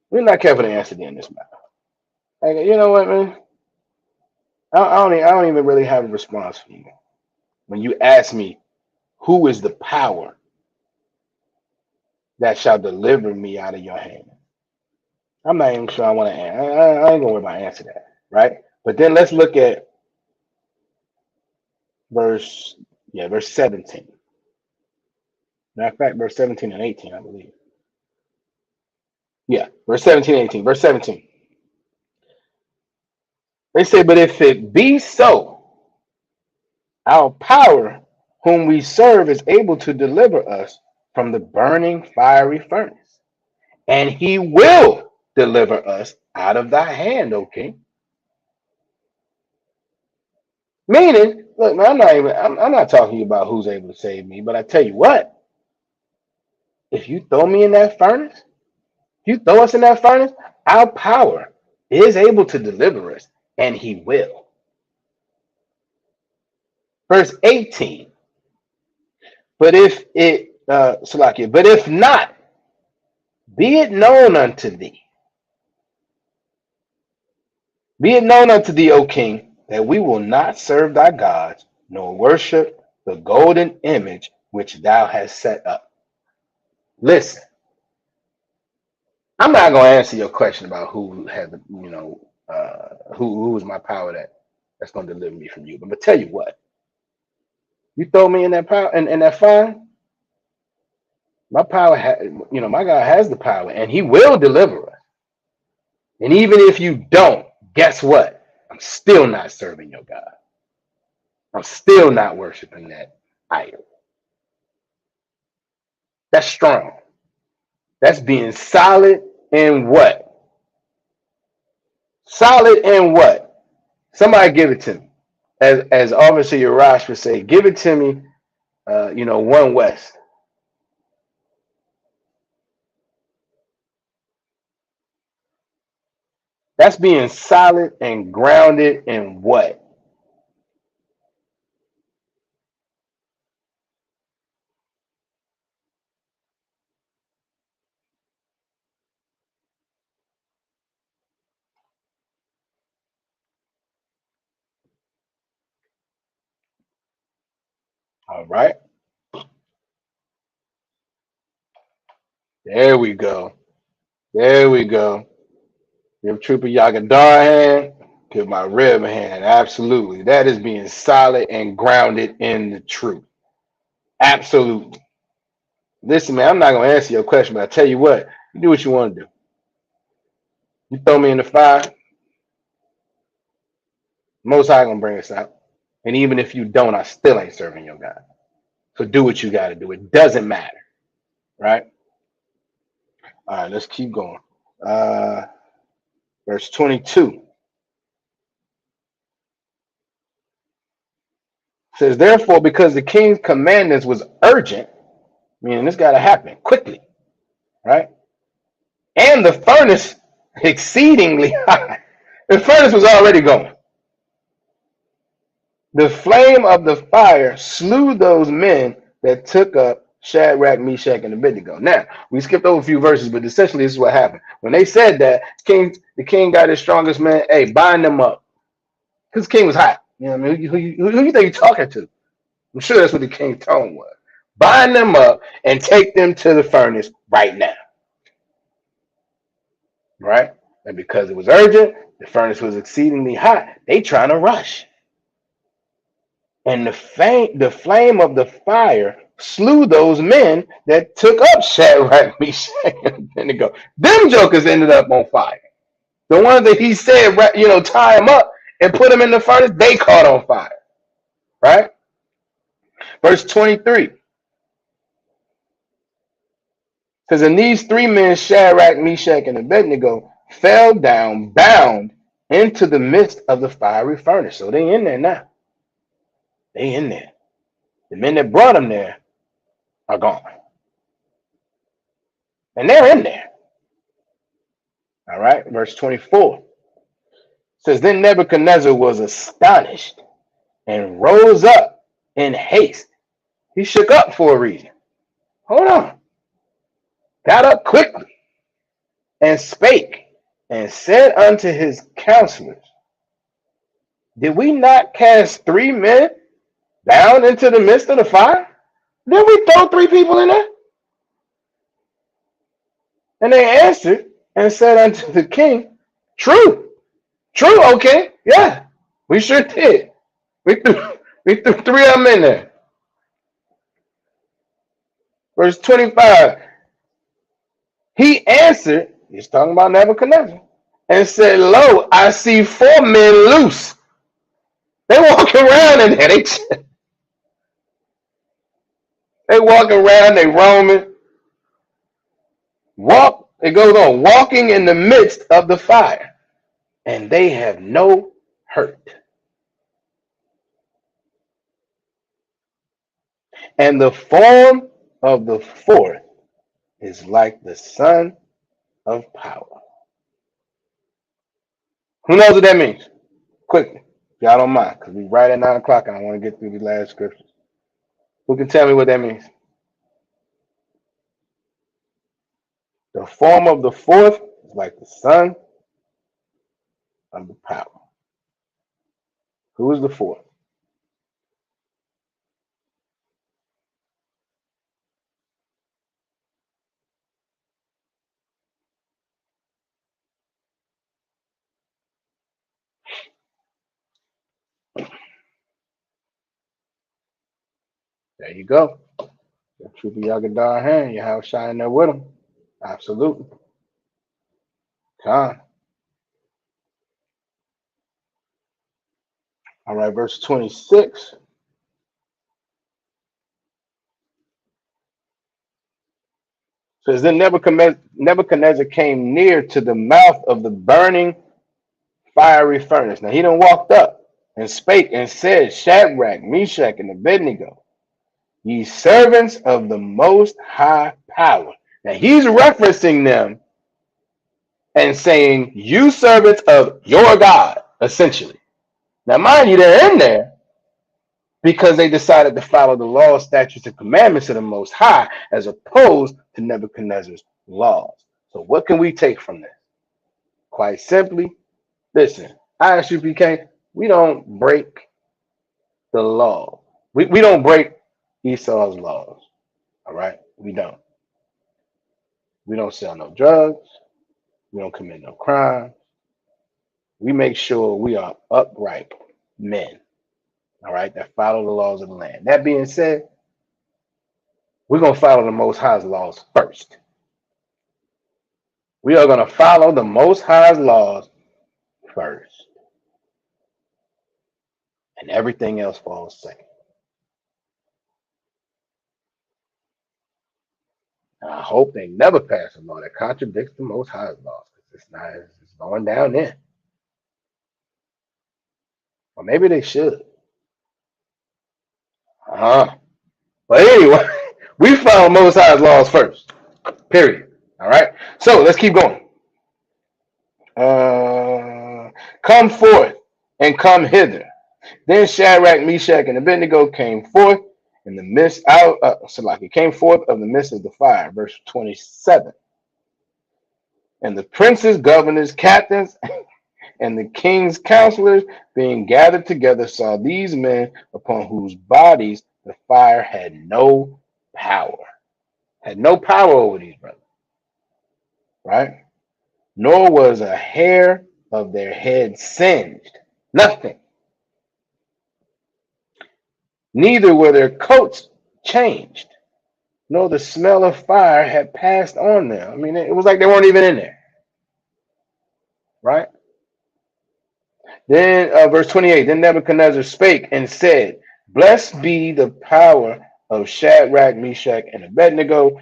We're not careful to answer thee in this matter. Like, you know what, man? I don't even really have a response for you when you ask me who is the power that shall deliver me out of your hand. I'm not even sure I want to answer. I ain't gonna worry about answer that, right? But then let's look at verse 17. Matter of fact, verse 17 and 18, I believe. Yeah, verse 17 and 18. Verse 17. They say, but if it be so, our power whom we serve is able to deliver us from the burning fiery furnace. and he will deliver us out of thy hand, O king. Meaning, look, man, I'm not talking about who's able to save me, but I tell you what, if you throw me in that furnace, you throw us in that furnace, our power is able to deliver us, and he will. Verse 18. But if it, Salakia, but if not, be it known unto thee, be it known unto thee, O king, that we will not serve thy gods, nor worship the golden image which thou hast set up. Listen, I'm not going to answer your question about who had the, who is my power that's going to deliver me from you. But I'm going to tell you what, you throw me in that power, in that fire, my power, my God has the power, and he will deliver us. And even if you don't, guess what? I'm still not serving your God. I'm still not worshiping that idol. That's strong. That's being solid in what? Solid in what? Somebody give it to me. As Officer Yarash would say, give it to me, one West. That's being solid and grounded in what? All right. There we go. There we go. Give Trooper Yagadar hand. Give my rib a hand. Absolutely. That is being solid and grounded in the truth. Absolutely. Listen, man, I'm not going to answer your question, but I tell you what, you do what you want to do. You throw me in the fire, Most High going to bring us out. And even if you don't, I still ain't serving your God. So do what you got to do. It doesn't matter. Right? All right, let's keep going. Verse 22 says, therefore, because the king's commandments was urgent, meaning this got to happen quickly, right? And the furnace exceedingly hot. The furnace was already going. The flame of the fire slew those men that took up Shadrach, Meshach, and Abednego. Now, we skipped over a few verses, but essentially this is what happened. When they said that, the king got his strongest man, hey, bind them up. Because the king was hot. You know what I mean? Who you think you're talking to? I'm sure that's what the king's tone was. Bind them up and take them to the furnace right now. Right? And because it was urgent, the furnace was exceedingly hot. They trying to rush. And the flame of the fire slew those men that took up Shadrach, Meshach, and Abednego. Them jokers ended up on fire. The ones that he said, tie them up and put them in the furnace, they caught on fire. Right? Verse 23. Because in these three men, Shadrach, Meshach, and Abednego, fell down bound into the midst of the fiery furnace. So they in there now. They in there. The men that brought them there are gone. And they're in there. All right, verse 24 says, then Nebuchadnezzar was astonished and rose up in haste. He shook up for a reason. Hold on. Got up quickly and spake and said unto his counselors, did we not cast 3 men down into the midst of the fire? Did we throw 3 people in there? And they answered and said unto the king, true, okay, yeah, we sure did. We threw 3 of them in there. Verse 25, he answered, he's talking about Nebuchadnezzar, and said, lo, I see 4 men loose. They walking around in there. They walking around, they roaming. Walk It goes on, walking in the midst of the fire, and they have no hurt. And the form of the fourth is like the sun of power. Who knows what that means? Quickly, if y'all don't mind, because we right at 9 o'clock and I want to get through the last scriptures. Who can tell me what that means? The form of the fourth is like the sun of the power. Who is the fourth? There you go. The Trooper Yagadar hand, you have shine there with him. Absolutely. Con. All right, verse 26 says, Then Nebuchadnezzar came near to the mouth of the burning fiery furnace. Now he done walked up and spake and said, Shadrach, Meshach, and Abednego, ye servants of the most high power. Now he's referencing them and saying, you servants of your God, essentially. Now mind you, they're in there because they decided to follow the laws, statutes, and commandments of the Most High as opposed to Nebuchadnezzar's laws. So what can we take from this? Quite simply, listen, ISUPK, we don't break the law. We don't break Esau's laws. All right? We don't. We don't sell no drugs. We don't commit no crime. We make sure we are upright men, all right, that follow the laws of the land. That being said, we're going to follow the Most High's laws first. We are going to follow the Most High's laws first, and everything else falls second. And I hope they never pass a law that contradicts the Most High's laws. It's going down there. Or maybe they should. Uh-huh. But anyway, we follow Most High's laws first. Period. All right. So let's keep going. Come forth and come hither. Then Shadrach, Meshach, and Abednego came forth in the midst came forth of the midst of the fire. Verse 27. And the princes, governors, captains, and the king's counselors, being gathered together, saw these men upon whose bodies the fire had no power. Had no power over these brothers, right? Nor was a hair of their head singed. Nothing. Neither were their coats changed, nor the smell of fire had passed on them. I mean, it was like they weren't even in there, right? Then, verse 28, then Nebuchadnezzar spake and said, Blessed be the power of Shadrach, Meshach, and Abednego,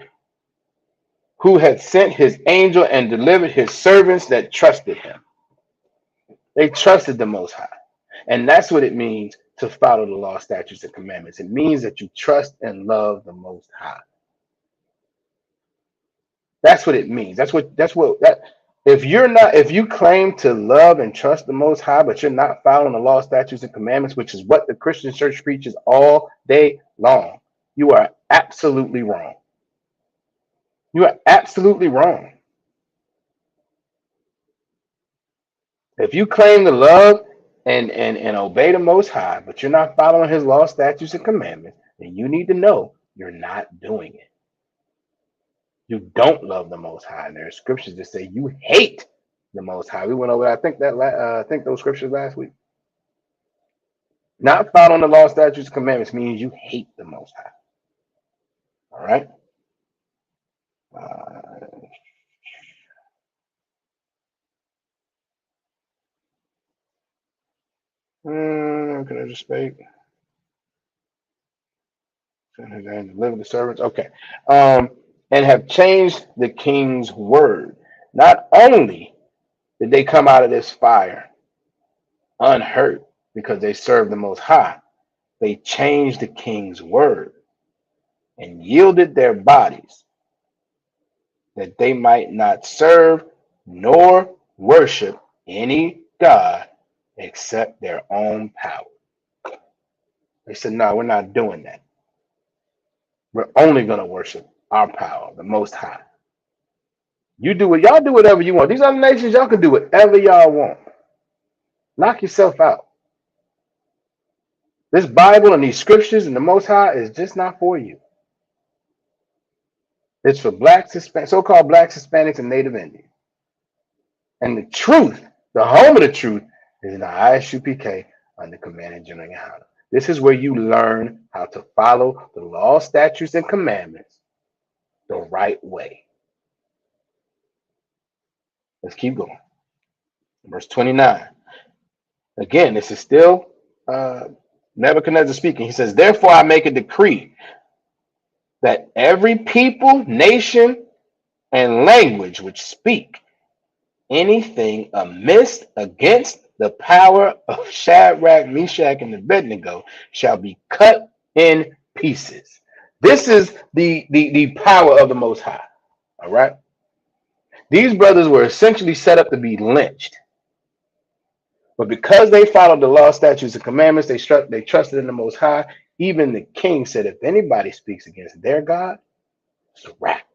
who had sent his angel and delivered his servants that trusted him. They trusted the Most High. And that's what it means to follow the law, statutes, and commandments. It means that you trust and love the Most High. That's what it means. If you claim to love and trust the Most High, but you're not following the law, statutes, and commandments, which is what the Christian church preaches all day long, you are absolutely wrong. You are absolutely wrong. If you claim to love and obey the Most High, but you're not following his law, statutes, and commandments, then you need to know you're not doing it. You don't love the Most High. And there are scriptures that say you hate the Most High. We went over, I think those scriptures last week. Not following the law, statutes, and commandments means you hate the Most High. All right. Can I just speak? Send his name, deliver the servants. Okay. and have changed the king's word. Not only did they come out of this fire unhurt because they served the Most High, they changed the king's word and yielded their bodies that they might not serve nor worship any God except their own power. They said, no, we're not doing that. We're only going to worship our power, the Most High. You do what y'all do whatever you want. These other nations, y'all can do whatever y'all want. Knock yourself out. This Bible and these scriptures and the Most High is just not for you. It's for blacks, Hispanics, so-called blacks, Hispanics, and Native Indians. And the truth, the home of the truth, is in the ISUPK under Commanding General Yohana. This is where you learn how to follow the law, statutes, and commandments the right way. Let's keep going. Verse 29. Again, this is still Nebuchadnezzar speaking. He says, therefore I make a decree that every people, nation, and language which speak anything amiss against the power of Shadrach, Meshach, and Abednego shall be cut in pieces. This is the power of the Most High. All right. These brothers were essentially set up to be lynched. But because they followed the law, statutes, and commandments, they trusted in the Most High. Even the king said, if anybody speaks against their God, it's a wrap.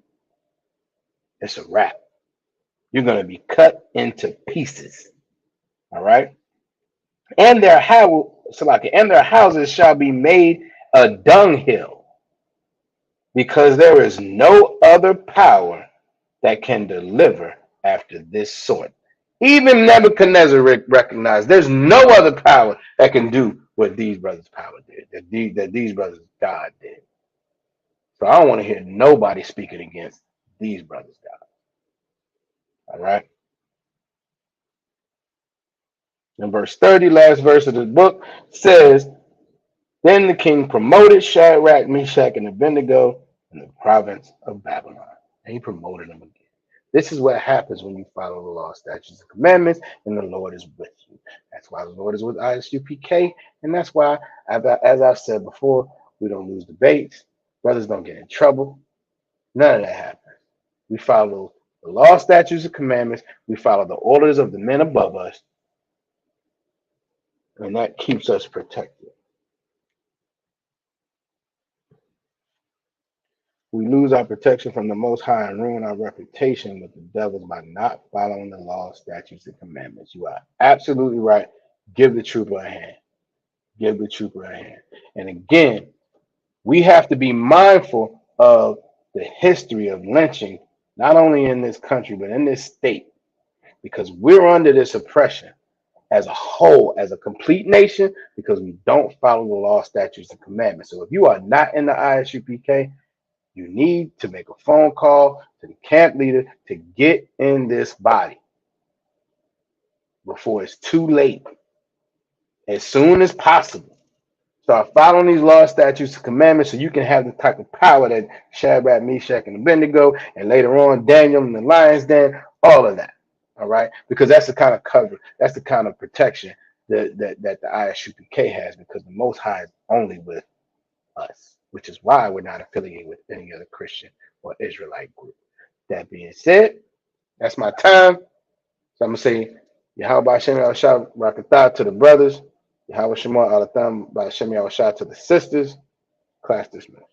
It's a wrap. You're going to be cut into pieces. All right. And their houses shall be made a dunghill, because there is no other power that can deliver after this sort. Even Nebuchadnezzar recognized there's no other power that can do what these brothers' power did, that these brothers' God did. So I don't want to hear nobody speaking against these brothers' God. All right. In verse 30, last verse of the book says, then the king promoted Shadrach, Meshach, and Abednego in the province of Babylon. And he promoted them again. This is what happens when you follow the law, statutes, and commandments, and the Lord is with you. That's why the Lord is with ISUPK, and that's why, as I've said before, we don't lose debates. Brothers don't get in trouble. None of that happens. We follow the law, statutes, and commandments. We follow the orders of the men above us, and that keeps us protected. We lose our protection from the Most High and ruin our reputation with the devils by not following the law, statutes, and commandments. You are absolutely right. Give the trooper a hand. Give the trooper a hand. And again, we have to be mindful of the history of lynching, not only in this country, but in this state, because we're under this oppression as a whole, as a complete nation, because we don't follow the law, statutes, and commandments. So if you are not in the ISUPK, you need to make a phone call to the camp leader to get in this body before it's too late. As soon as possible. Start following these laws, statutes, and commandments so you can have the type of power that Shadrach, Meshach, and Abednego, and later on Daniel and the lion's den, all of that. All right? Because that's the kind of cover, that's the kind of protection that the ISUPK has, because the Most High is only with us, which is why we're not affiliated with any other Christian or Israelite group. That being said, that's my time. So I'm going to say, Yahweh Hashem Yahushua Rakatah to the brothers, Yahweh Shema Alatham by Hashem Yahushua to the sisters. Class dismissed.